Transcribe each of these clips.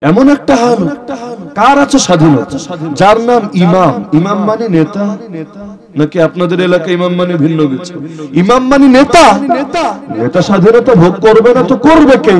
এমন একটা হাল কার আছে স্বাধীনতা, যার নাম ইমাম। ইমাম মানে নেতা নাকি আপনাদের এলাকায় ইমাম মানে ভিন্ন কিছু? ইমাম মানে নেতা। নেতা স্বাধীনতা ভোগ করবে না তো করবে কে?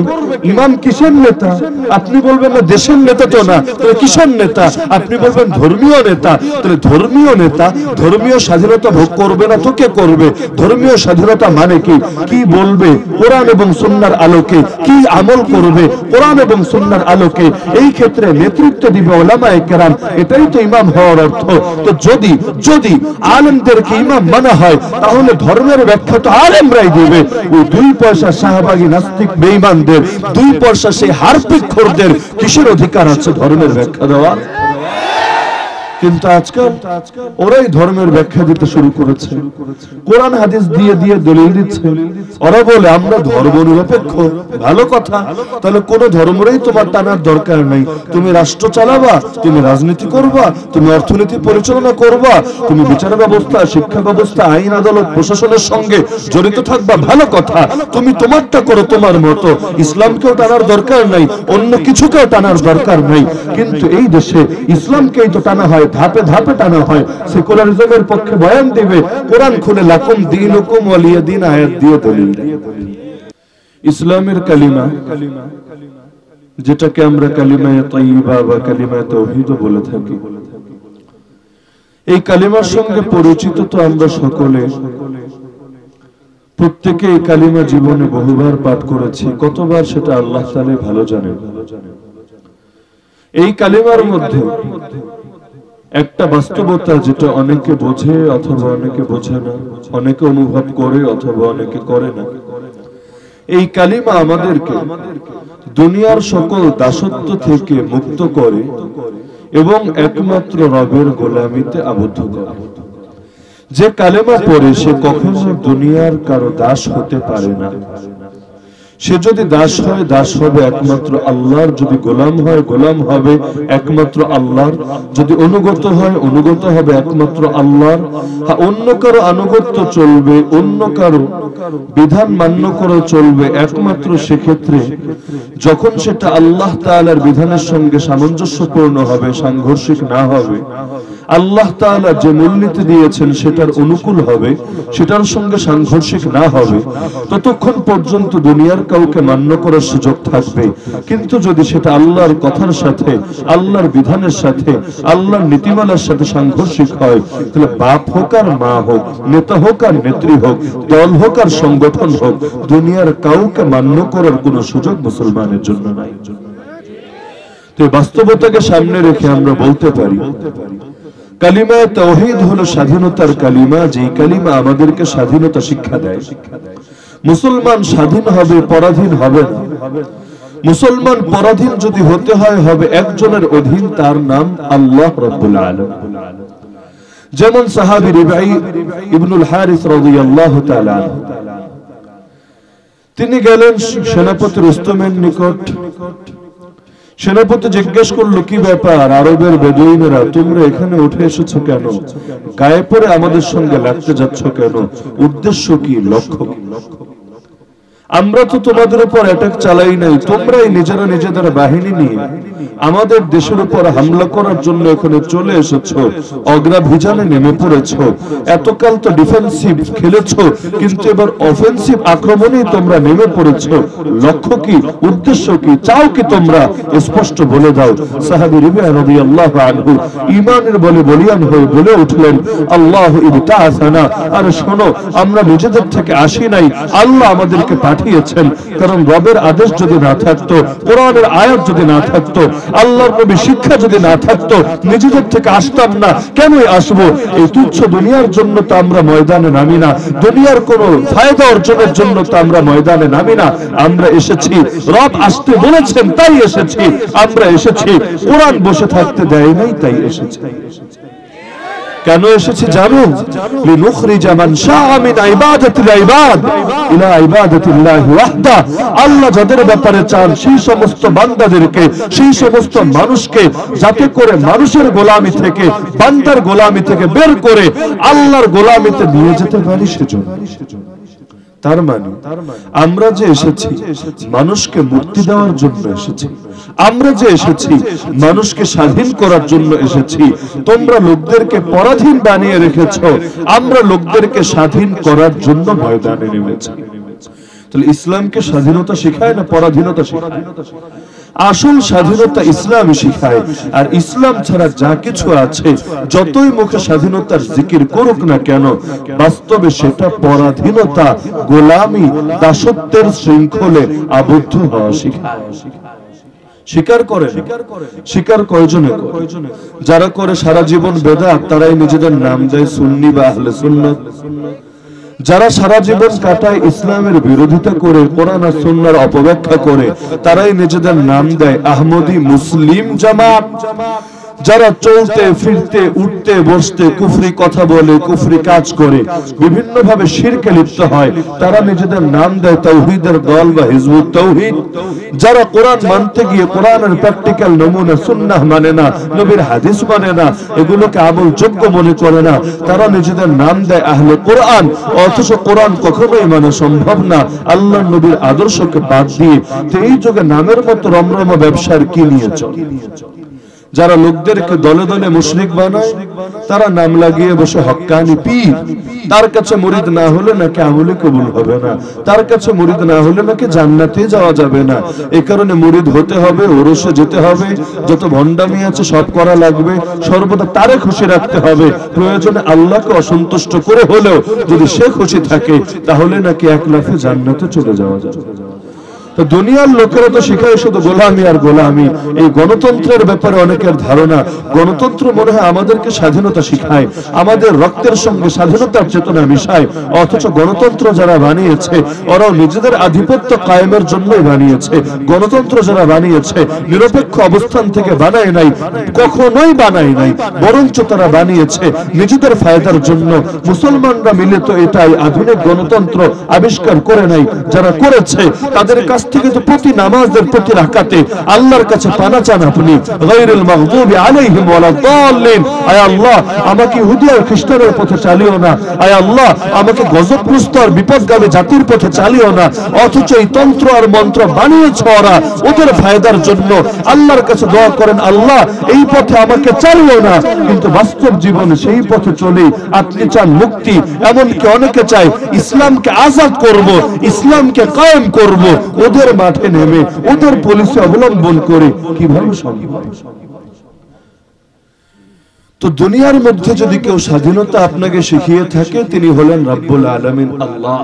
ইমাম কিসের নেতা? আপনি বলবেন না দেশের নেতা তো না, তাহলে কিসের নেতা? আপনি বলবেন ধর্মীয় নেতা, তাহলে ধর্মীয় নেতা ধর্মীয় স্বাধীনতা ভোগ করবে না তো কে করবে? ধর্মীয় স্বাধীনতা মানে কি? কি বলবে কোরআন এবং সুন্নাহর আলোকে, কি আমল করবে কোরআন এবং সুন্নাহর আলোকে, এই ক্ষেত্রে নেতৃত্ব দিবে উলামায়ে কেরাম। এটাই তো ইমাম হওয়ার অর্থ। তো যদি যদি আলেমদেরকে ইমাম মানা হয়, তাহলে ধর্মের ব্যাখ্যা তো আলেমরাই দিবে। ওই দুই পয়সা শাহবাগী নাস্তিক বেঈমানদের, দুই পয়সা সেই হারপিকখোরদের কিসের অধিকার আছে ধর্মের ব্যাখ্যা দেওয়ার? কিন্তু আজকাল ওরাই ধর্মের ব্যাখ্যা দিতে শুরু করেছে, কোরআন হাদিস দিয়ে দিয়ে দলিল দিচ্ছে। ওরা বলে আমরা ধর্ম নিরপেক্ষ। ভালো কথা, তাহলে কোন ধর্মরই তোমার টানার দরকার নেই। তুমি রাষ্ট্র চালাবা, তুমি রাজনীতি করবা, তুমি অর্থনীতি পরিচালনা করবা, তুমি বিচার ব্যবস্থা, শিক্ষা ব্যবস্থা, আইন আদালত, প্রশাসনের সঙ্গে জড়িত থাকবা, ভালো কথা। তুমি তোমারটা করো তোমার মতো। ইসলামকেও টানার দরকার নাই, অন্য কিছুকেও টানার দরকার নাই। কিন্তু এই দেশে ইসলামকেই তো টানা হয়, ধাপে ধাপে টানা হয়। সেকুলারিজমের পক্ষে বয়ান দিবে, কোরআন খুলে লাকুম দীনুকুম ওয়ালিয়া দীন আয়াত দিয়ে দলিল। ইসলামের কালিমা, যেটাকে আমরা কালিমায়ে তাইয়্যিবা বা কালিমায়ে তাওহীদ বলে থাকি, এই কালিমার সঙ্গে পরিচিত তো আমরা সকলে। প্রত্যেকে এই কালিমা জীবনে বহুবার পাঠ করেছি, কতবার সেটা আল্লাহ তাআলা ভালো জানেন। এই কালিমার মধ্যে একটা বাস্তবতা, যেটা অনেকে বোঝে অথবা অনেকে বোঝে না, অনেকে অনুভব করে অথবা অনেকে করে না। এই কালিমা আমাদেরকে দুনিয়ার সকল দাসত্ব থেকে মুক্ত করে এবং একমাত্র রবের গোলামিতে আবদ্ধ করে। যে কালেমা পড়ে সে কখনো দুনিয়ার কারো দাস হতে পারে না। সে যদি দাস হয়, দাস হবে একমাত্র আল্লাহর। যদি গোলাম হয়, গোলাম হবে একমাত্র আল্লাহর। যদি অনুগত হয়, অনুগত হবে একমাত্র আল্লাহর। অন্য কারো আনুগত্য চলবে, অন্য কারো বিধান মান্য করে চলবে একমাত্র সেক্ষেত্রে যখন সেটা আল্লাহ তাআলার বিধানের সঙ্গে সামঞ্জস্যপূর্ণ হবে, সাংঘর্ষিক না হবে, আল্লাহ তাআলা যে মূলনীতি দিয়েছেন সেটার অনুকূল হবে, সেটার সঙ্গে সাংঘর্ষিক না হবে, ততক্ষণ পর্যন্ত দুনিয়ার কাউকে মান্য করার সুযোগ থাকবে। কিন্তু যদি সেটা আল্লাহর কথার সাথে, আল্লাহর বিধানের সাথে, আল্লাহর নীতিমালার সাথে সাংঘর্ষিক হয়, তাহলে বাপ হোক আর মা হোক, নেতা হোক আর নেত্রী হোক, দল হোক আর সংগঠন হোক, দুনিয়ার কাউকে মান্য করার কোনো সুযোগ মুসলমানের জন্য নাই। তো বাস্তবতাকে সামনে রেখে আমরা বলতে পারি কালিমায়ে তাওহীদ হলো স্বাধীনতার কালিমা, যেই কালিমা আমাদেরকে স্বাধীনতা শিক্ষা দেয়। মুসলমান স্বাধীন হবে, পরাধীন হবে না। মুসলমান পরাধীন যদি হতে হয়, হবে একজনের অধীন, তার নাম আল্লাহ রাব্বুল আলামিন। যেমন সাহাবী রিবাই ইবনুল হারিস রাদিয়াল্লাহু তাআলা আনহু, তিনি গেলেন সেনাপতি রুস্তমের নিকট। সেনাপতি জিজ্ঞেস করলো, কি ব্যাপার আরবের বেদুইনেরা, তোমরা এখানে উঠে এসেছো কেন? গায়ে পড়ে আমাদের সঙ্গে লাগতে যাচ্ছ কেন? উদ্দেশ্য কি, লক্ষ্য কি? আমরা তো তোমাদের উপর অ্যাটাক চালাই নাই, তোমরাই নিজেরা নিজেদের বাহিনী নিয়ে আমাদের দেশের উপর হামলা করার জন্য এখানে চলে এসেছো, অগ্রাভিযানে নেমে পড়েছো। এতকাল তো ডিফেন্সিভ খেলেছো, কিন্তু এবার অফেন্সিভ আক্রমণেই তোমরা নেমে পড়েছো। লক্ষ্য কি, উদ্দেশ্য কি, চাও কি তোমরা? স্পষ্ট বলে দাও। সাহাবী রিবাই রাদিয়াল্লাহু আনহু ঈমানের বলে বলিয়ান হয়ে বলে উঠলেন, আল্লাহু ইবতাআসানা, আরে শোনো, আমরা নিজেদের থেকে আসি নাই, আল্লাহ আমাদেরকে পাঠিয়েছেন। কারণ রবের আদেশ যদি না থাকতো, কোরআনের আয়াত যদি না থাকতো, আল্লাহর নবী শিক্ষা যদি না থাকতো, নিজেদের থেকে আসতাম না। কেনই আসবো? এই তুচ্ছ দুনিয়ার জন্য তো আমরা ময়দানে নামি না, দুনিয়ার কোন ফায়দা অর্জনের জন্য তো আমরা ময়দানে নামি না। আমরা এসেছি, রব আসতে বলেছেন তাই এসেছি। আমরা এসেছি, কোরআন বসে থাকতে দেয় নাই তাই এসেছি। কেন এসেছি জানো? লিনুখরিজা মান শাআ মিন ইবাদাতিল ইবাদ ইলা ইবাদাতিল্লাহি ওয়াহদা। আল্লাহ যাদের ব্যাপারে চান সেই সমস্ত বান্দাদেরকে, সেই সমস্ত মানুষকে, যাতে করে মানুষের গোলামি থেকে, বান্দার গোলামি থেকে বের করে আল্লাহর গোলামিতে নিয়ে যেতে পারি সেজন্য। তার মানে আমরা যে এসেছি মানুষকে মুক্তি দেওয়ার জন্য এসেছি, আমরা যে এসেছি মানুষকে স্বাধীন করার জন্য এসেছি। তোমরা লোকদেরকে পরাধীন বানিয়ে রেখেছ, আমরা লোকদেরকে স্বাধীন করার জন্য ময়দানে নেমেছি। তাহলে ইসলামকে স্বাধীনতা শেখায় না পরাধীনতা শেখায়? আসল স্বাধীনতা ইসলাম শিখায়। আর ইসলাম ছাড়া যা কিছু আছে, যতই মুখে স্বাধীনতার জিকির করুক না কেন, বাস্তবে সেটা পরাধীনতা, গোলামি, দাসত্বের শৃঙ্খলে আবদ্ধ হওয়া শিখায়। স্বীকার করে, স্বীকার কয়জনে? যারা করে সারা জীবন বেদাত, তারাই নিজেদের নাম দেয় সুন্নি বা আহলে সুন্নাত। যারা সারা জীবন কাটায় ইসলামের বিরোধিতা করে, কোরআন আর সুন্নাহর অপব্যাখ্যা করে, তারাই নিজেদের নাম দেয় আহমদী মুসলিম জামাত। যারা চলতে ফিরতে উঠতে বসতে কুফরি কথা বলে, কুফরি কাজ করে, বিভিন্ন ভাবে শিরকে লিপ্ত হয়, তারা নিজেদের নাম দেয় তাওহীদের দল বা হিজবুত তাওহীদ। যারা কোরআন মানতে গিয়ে কোরআনের প্র্যাকটিক্যাল নমুনা সুন্নাহ মানে না, নবীর হাদিস মানে না, এগুলোকে আমল যোগ্য মনে করে না, তারা নিজেদের নাম দেয় আহলে কোরআন। অথচ কোরআন কখনোই মানা সম্ভব না আল্লাহর নবীর আদর্শকে বাদ দিয়ে। তো এই যুগে নামের মতো রমরমা ব্যবসার কি নিয়ে চলে? যারা লোকদেরকে দলে দলে মুশরিক বানায়, তারা নাম লাগিয়ে বসে হক্কানি পীর। তার কাছে মুরিদ না হলে নাকি আমলে কবুল হবে না, তার কাছে মুরিদ না হলে নাকি জান্নাতে যাওয়া যাবে না। এই কারণে মুরিদ হতে হবে, ওরসে যেতে হবে, যত ভণ্ডামি আছে সব করা লাগবে, সর্বদা তারে খুশি রাখতে হবে। প্রয়োজনে আল্লাহকে অসন্তুষ্ট করে হলেও যদি সে খুশি থাকে, তাহলে নাকি এক লাফে জান্নাতে চলে যাওয়া যাবে। তো দুনিয়ার লোকেরা তো শিখায় শুধু গোলামি আর গোলামি। এই গণতন্ত্রের ব্যাপারে অনেকের ধারণা, গণতন্ত্র মনে হয় আমাদেরকে স্বাধীনতা শিখায়, আমাদের রক্তের সঙ্গে স্বাধীনতার চেতনা মিশায়। অথচ গণতন্ত্র যারা বানিয়েছে, ওরাও নিজেদের আধিপত্য কায়েমের জন্যই বানিয়েছে। গণতন্ত্র যারা বানিয়েছে, নিরপেক্ষ অবস্থান থেকে বানায় নাই, কখনোই বানায় নাই, বরঞ্চ তারা বানিয়েছে নিজেদের ফায়দার জন্য। মুসলমানরা মিলে তো এটাই আধুনিক গণতন্ত্র আবিষ্কার করে নাই। যারা করেছে তাদের কাছ থেকে তো প্রতি নামাজের প্রতি রাকাতে আল্লাহর কাছে পানা চান আপনি, গায়রুল মাগদুবি আলাইহিম ওয়ালাদ-দাল্লিন। আয় আল্লাহ, আমাকে ইহুদি আর খ্রিস্টানের পথে চালিও না। আয় আল্লাহ, আমাকে গজবগ্রস্ত আর বিপদগামী জাতির পথে চালিও না। অথচ এই তন্ত্র আর মন্ত্র বানিয়েছে ওরা ওদের ফায়দার জন্য। আল্লাহর কাছে দোয়া করেন, আল্লাহ এই পথে আমাকে চালিও না। কিন্তু বাস্তব জীবনে সেই পথে চলে আপনি চান মুক্তি। এমনকি অনেকে চায় ইসলামকে আজাদ করব, ইসলামকে কায়েম করব। ওদের মাঠে নেমে ওদের পলিসি অবলম্বন করে কিভাবে সম্ভব? তো দুনিয়ার মধ্যে যদি কেউ স্বাধীনতা আপনাকে শিখিয়ে থাকে, তিনি হলেন রব্বুল আলামিন আল্লাহ।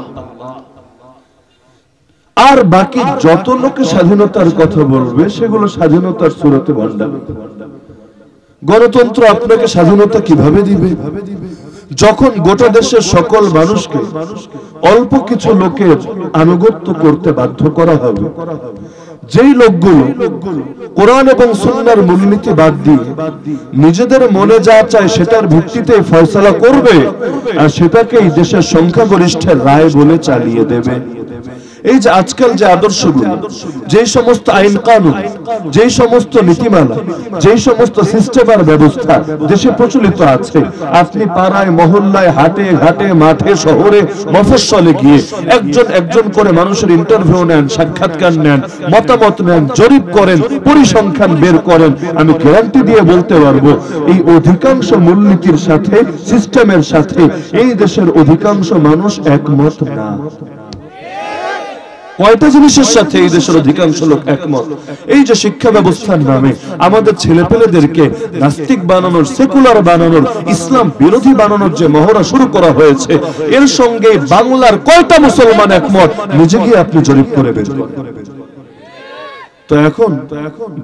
আর বাকি যত লোকে স্বাধীনতার কথা বলবে, সেগুলো স্বাধীনতার সুরতে ভণ্ডামি। গণতন্ত্র আপনাকে স্বাধীনতা কিভাবে দিবে? যখন গোটা দেশের সকল মানুষকে অল্প কিছু লোকের আনুগত্য করতে বাধ্য করা হবে, যেই লোকগুলো কোরআন এবং সুন্নাহর মূলনীতি বাদ দিয়ে নিজেদের মনে যা চায় সেটার ভিত্তিতে ফয়সালা করবে, আর সেটাকেই দেশের সংখ্যাগরিষ্ঠের রায় বলে চালিয়ে দেবে। এই যে আজকাল যে আদর্শগুলো, যেই সমস্ত আইন কানুন, যেই সমস্ত নীতিমালা, যেই সমস্ত সিস্টেম আর ব্যবস্থা দেশে প্রচলিত আছে, আপনি পাড়ায় মহল্লায় হাটে ঘাটে মাঠে শহরে মফস্বলে গিয়ে একজন একজন করে মানুষের ইন্টারভিউ নেন, সাক্ষাৎকার নেন, মতামত নেন, জরিপ করেন, পরিসংখ্যান বের করেন, আমি গ্যারান্টি দিয়ে বলতে পারবো এই অধিকাংশ মূলনীতির সাথে, সিস্টেমের সাথে এই দেশের অধিকাংশ মানুষ একমত না। কয়টা জিনিসের সাথে এই দেশের অধিকাংশ লোক একমত? এই যে শিক্ষা ব্যবস্থার নামে আমাদের ছেলেপেলেদেরকে নাস্তিক বানানোর, সেকুলার বানানোর, ইসলাম বিরোধী বানানোর যে মহড়া শুরু করা হয়েছে, এর সঙ্গে বাংলার কয়টা মুসলমান একমত? নিজে গিয়ে আপনি জরিপ করে বের করুন। তো এখন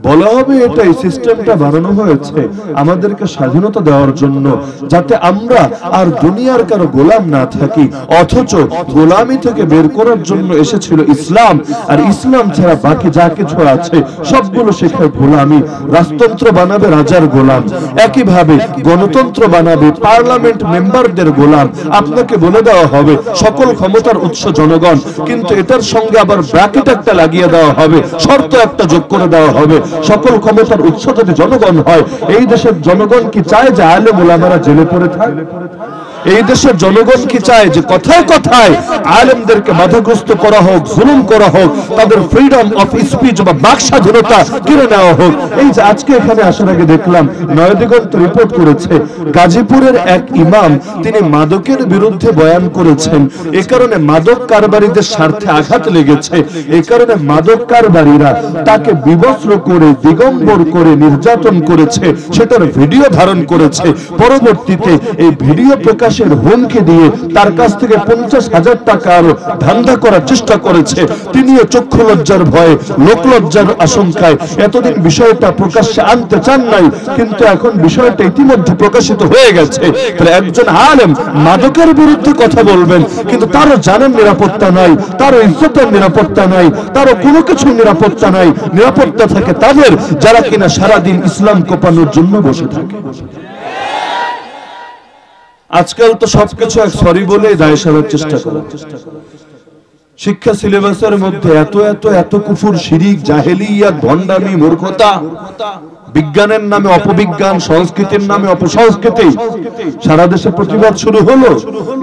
বলা হবে এটাই সিস্টেমটা বানানো হয়েছে আমাদেরকে স্বাধীনতা দেওয়ার জন্য, যাতে আমরা আর দুনিয়ার কারো গোলাম না থাকি। অথচ গোলামি থেকে বের করার জন্য এসেছিল ইসলাম, আর ইসলাম ছাড়া বাকি যা কিছু আছে সবগুলো শেখায় গোলামি। রাজতন্ত্র বানাবে রাজার গোলাম, একইভাবে গণতন্ত্র বানাবে পার্লামেন্ট মেম্বারদের গোলাম। আপনাকে বলে দেওয়া হবে সকল ক্ষমতার উৎস জনগণ, কিন্তু এটার সঙ্গে আবার ব্র্যাকেট একটা লাগিয়ে দেওয়া হবে, শর্ত একটা যোগ করে দেওয়া হবে, সকল ক্ষমতার উৎস যদি জনগণ হয়। এই দেশের জনগণ কি চায় যে আলেম ওলামারা জেলে পড়ে থাকে? এই দেশের জনগণ কি চায় যে কথায় কথায় আলেমদেরকে বাধাগ্রস্ত করা হোক, জুলুম করা হোক, তাদের ফ্রিডম অফ স্পিচ বা বাক স্বাধীনতা কেড়ে নেওয়া হোক? এই যে আজকে এখানে আসার আগে দেখলাম নয়াদিগন্ত রিপোর্ট করেছে গাজীপুরের এক ইমাম তিনি মাদকের বিরুদ্ধে বয়ান করেছেন, এ কারণে মাদক কারবারিদের স্বার্থে আঘাত লেগেছে, এই কারণে মাদক কারবারিরা তাকে বিবস্ত্র করে দিগম্বর করে নির্যাতন করেছে, সেটার ভিডিও ধারণ করেছে। পরবর্তীতে এই ভিডিও প্রকাশের হুমকি দিয়ে তার কাছ থেকে 50,000 টাকা আরো ধান্দা করার চেষ্টা করেছে। তিনিও চক্ষু লজ্জার ভয়ে, লোক লজ্জার আশঙ্কায় এতদিন বিষয়টা প্রকাশ্যে আনতে চান নাই, কিন্তু এখন বিষয়টা ইতিমধ্যে প্রকাশিত হয়ে গেছে। তাহলে একজন আলেম মাদকের বিরুদ্ধে কথা বলবেন, কিন্তু তারও জানের নিরাপত্তা নাই, তারও ইজ্জতের নিরাপত্তা নাই, তারও কোনো কিছুর নিরাপত্তা নাই। নিরাপত্তা থাকে তাদের যারা কিনা সারাদিন ইসলাম কোপানোর জন্য বসে থাকে। আজকাল তো সবকিছু এক সরি বলে দায় সারার চেষ্টা করে। শিক্ষা সিলেবাসের মধ্যে এত এত এত কুফর, শিরিক, জাহেলিয়াত, ভণ্ডামি, মূর্খতা, বিজ্ঞানের নামে অপবিজ্ঞান, সংস্কৃতির নামে অপসংস্কৃতি, সারা দেশে প্রতিবাদ শুরু হলো,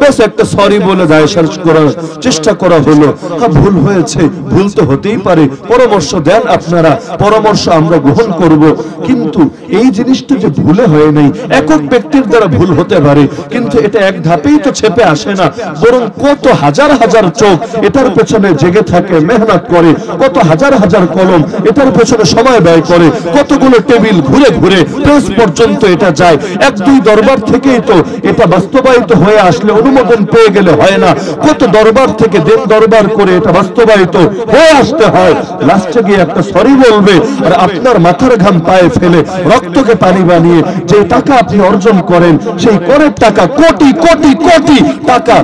বেশ একটা সরি বলে দায় সার করার চেষ্টা করা হলো। হ্যাঁ, ভুল হয়েছে, ভুল তো হতেই পারে, পরামর্শ দেন আপনারা, পরামর্শ আমরা গ্রহণ করব। কিন্তু এই জিনিসটা যে ভুলে হয় নাই, একক ব্যক্তির দ্বারা ভুল হতে পারে, কিন্তু এটা এক ধাপেই তো ছেপে আসে না, বরং কত হাজার হাজার চোখ এটার পেছনে জেগে থাকে, মেহনত করে, কত হাজার হাজার কলম এটার পেছনে সময় ব্যয় করে, কতগুলো টেবিল ঘুরে ঘুরে প্রেস পর্যন্ত এটা যায়। এক দুই দরবার থেকেই তো এটা বাস্তবায়িত হয়ে আসলে, অনুমোদন পেয়ে গেলে হয় না, কত দরবার থেকে দেন দরবার করে এটা বাস্তবায়িত হয়ে আসতে হয়। লাস্টে গিয়ে একটা সরি বলবে, আর আপনার মাথার ঘাম পায়ে ফেলে রক্তকে পানি বানিয়ে যে টাকা আপনি অর্জন করেন, সেই করের টাকা কোটি কোটি কোটি টাকা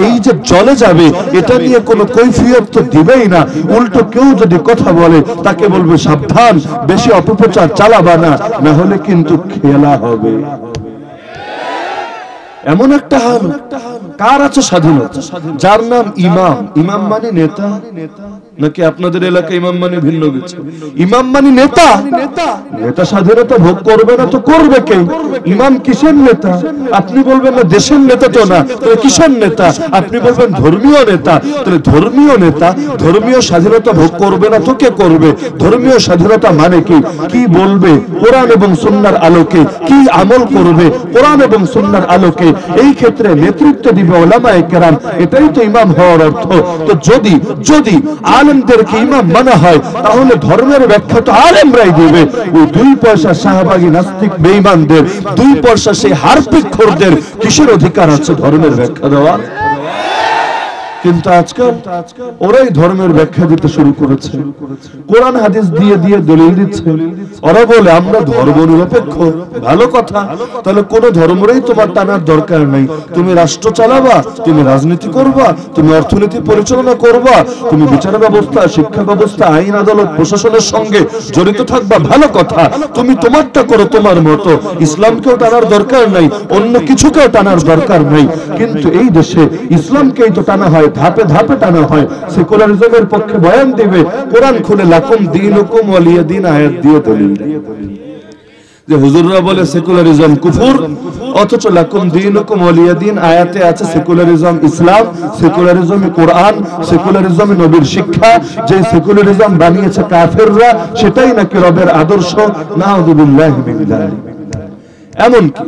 এই যে জলে যাবে, এটা নিয়ে কোনো কৈফিয়ত তো দিবেই না। উল্টো কেউ যদি কথা বলে তাকে বলবে সাবধান, বেশি অপপ্রচার চালাবা না, না হলে কিন্তু খেলা হবে। এমন একটা হাল কার আছে স্বাধীনতা, যার নাম ইমাম। ইমাম মানে নেতা নাকি আপনাদের এলাকায় ইমাম মানে ভিন্ন কিছু? ইমাম মানে নেতা। নেতা স্বাধীনতা ভোগ করবে না তো করবে কে? ইমাম কিসের নেতা? আপনি বলবেন না দেশের নেতা তো না, তাহলে কিসের নেতা? আপনি বলবেন ধর্মীয় নেতা, তাহলে ধর্মীয় নেতা ধর্মীয় স্বাধীনতা ভোগ করবে না তো কে করবে? ধর্মীয় স্বাধীনতা মানে কি? কি বলবে কোরআন এবং সুন্নাহর আলোকে, কি আমল করবে কোরআন এবং সুন্নাহর আলোকে, এই ক্ষেত্রে নেতৃত্ব দিবে উলামায়ে কেরাম, এটাই তো ইমাম হওয়ার অর্থ। তো যদি যদি আলেমদেরকে ইমাম মানা হয়, তাহলে ধর্মের ব্যাখ্যা তো আলেমরাই দিবে। ওই 2 পয়সা শাহবাগী নাস্তিক বেঈমানদের, 2 পয়সা সেই হারপিকখোরদের কিসের অধিকার আছে ধর্মের ব্যাখ্যা দেওয়ার? কিন্তু আজকাল ওরাই ধর্মের ব্যাখ্যা দিতে শুরু করেছে, কোরআন হাদিস দিয়ে দিয়ে দলিল দিচ্ছে। ওরা বলে আমরা ধর্ম নিরপেক্ষ। ভালো কথা, তাহলে কোন ধর্মেরই তোমার টানার দরকার নেই। তুমি রাষ্ট্র চালাবা, তুমি রাজনীতি করবা, তুমি অর্থনীতি পরিচালনা করবা, তুমি বিচার ব্যবস্থা, শিক্ষা ব্যবস্থা, আইন আদালত, প্রশাসনের সঙ্গে জড়িত থাকবা, ভালো কথা। তুমি তোমারটা করো তোমার মতো, ইসলামকেও টানার দরকার নাই, অন্য কিছুকেও টানার দরকার নাই। কিন্তু এই দেশে ইসলামকেই তো টানা হয়, ধাপে ধাপে টানা হয়। সেকুলারিজমের পক্ষে বয়ান দিবে, কোরআন খুলে লাকুম দীনুকুম ওয়ালিয়া দীন আয়াত দিয়ে দলিল। যে হুজুররা বলে সেকুলারিজম কুফর, অথচ লাকুম দীনুকুম ওয়ালিয়া দীন আয়াতে আছে সেকুলারিজম ইসলাম, সেকুলারিজম কোরআন, সেকুলারিজম নবীর শিক্ষা। যে সেকুলারিজম বানিয়েছে কাফেররা, সেটাই নাকি রবের আদর্শ। নাউযুবিল্লাহি মিন যালিক। এমনকি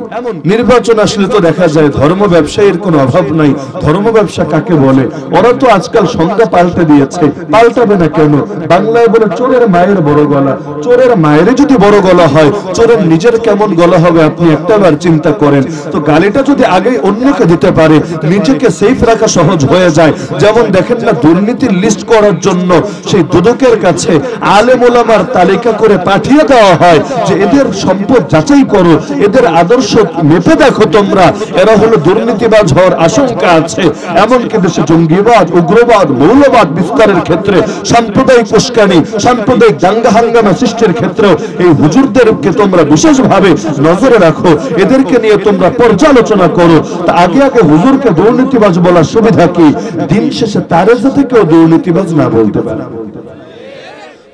নির্বাচন আসলে তো দেখা যায় ধর্ম ব্যবসায়ীর কোনো অভাব নাই। ধর্ম ব্যবসা কাকে বলে? ওরা তো আজকাল সংজ্ঞা পাল্টে দিয়েছে, পাল্টাবে না কেন? বাংলায় বলে চোরের মায়ের বড় গলা। চোরের মায়ের যদি বড় গলা হয়, চোরের নিজের কেমন গলা হবে আপনি একটাবার চিন্তা করেন তো। গালিটা যদি আগে অন্যকে দিতে পারে, নিজেকে সেফ রাখা সহজ হয়ে যায়। যেমন দেখেন না, দুর্নীতির লিস্ট করার জন্য সেই দুদকের কাছে আলেম ওলামার তালিকা করে পাঠিয়ে দেওয়া হয় যে এদের সম্পদ যাচাই করো, এদের আদর্শ মেপে দেখো তোমরা, এরা হলো দুর্নীতিবাজ হওয়ার আশঙ্কা আছে। এমনকি দেশে জঙ্গিবাদ, উগ্রবাদ, মৌলবাদ বিস্তারের ক্ষেত্রে, সাম্প্রদায়িক উস্কানি, সাম্প্রদায়িক দাঙ্গা হাঙ্গামা সৃষ্টির ক্ষেত্রেও এই হুজুরদেরকে তোমরা বিশেষভাবে নজরে রাখো, এদেরকে নিয়ে তোমরা পর্যালোচনা করো। তা আগে আগে হুজুরকে দুর্নীতিবাজ বলার সুবিধা কি? দিন শেষে তারে যাতে কেউ দুর্নীতিবাজ না বলতে পারে।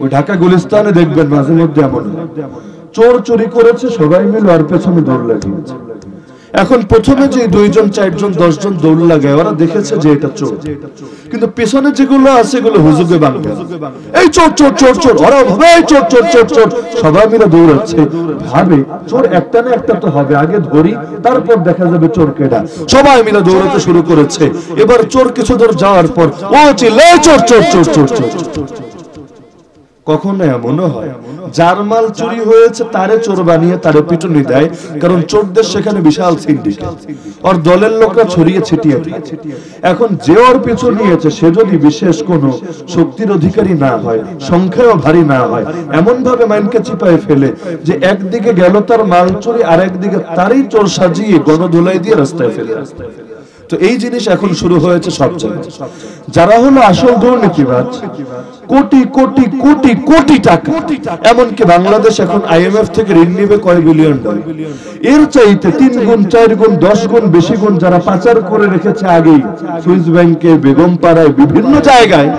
ওই ঢাকা গুলিস্তানে দেখবেন মাঝে মধ্যে এমন চোর চুরি করেছে, সবাই মিলে আর পেছনে দৌড় লাগিয়েছে। এখন প্রথমে যে 2 জন 4 জন 10 জন দৌড় লাগায় ওরা দেখেছে যে এটা চোর, কিন্তু পেছনে যেগুলো আছে এগুলো হুজুগে বাংলা, এই চোর চোর চোর চোর, ওরা ভাবে এই চোর চোর চোর চোর, সবাই মিলে দৌড়াচ্ছে, ভাবে চোর একটা না একটা তো হবে, আগে ধরি তারপর দেখা যাবে চোর কেডা। সবাই মিলে দৌড়াতে শুরু করেছে। এবার চোর কিছু দূর যাওয়ার পর ও চিল্লায় চোর চোর চোর চোর চোর। কখনো এমনও হয় যার মাল চুরি হয়েছে তারে চোর বানিয়ে তারে পিটুনি দেয়, কারণ চোরদের সেখানে বিশাল সিন্ডিকেট, ওর দলের লোকরা ছড়িয়ে ছিটিয়ে থাকে। এখন যে ওর পিছু নিয়েছে সে যদি বিশেষ কোনো শক্তির অধিকারী না হয়, সংখ্যাও ভারী না হয়, এমন ভাবে মাইনকে চিপায় ফেলে যে একদিকে গেল তার মাল চুরি আর একদিকে তারই চোর সাজিয়ে গণধোলাই দিয়ে রাস্তায় ফেলে। তো এই জিনিস এখন শুরু হয়েছে সব জায়গায়। যারা হলো আসল দুর্নীতিবাজ, কোটি কোটি কোটি কোটি টাকা, এমনকি বাংলাদেশ এখন IMF থেকে ঋণ নেবে কয় বিলিয়ন ডলার, এর চাইতে 3 গুণ 4 গুণ 10 গুণ বেশি গুণ যারা পাচার করে রেখেছে আগেই সুইস ব্যাংকে, বেগম পাড়ায়, বিভিন্ন জায়গায়,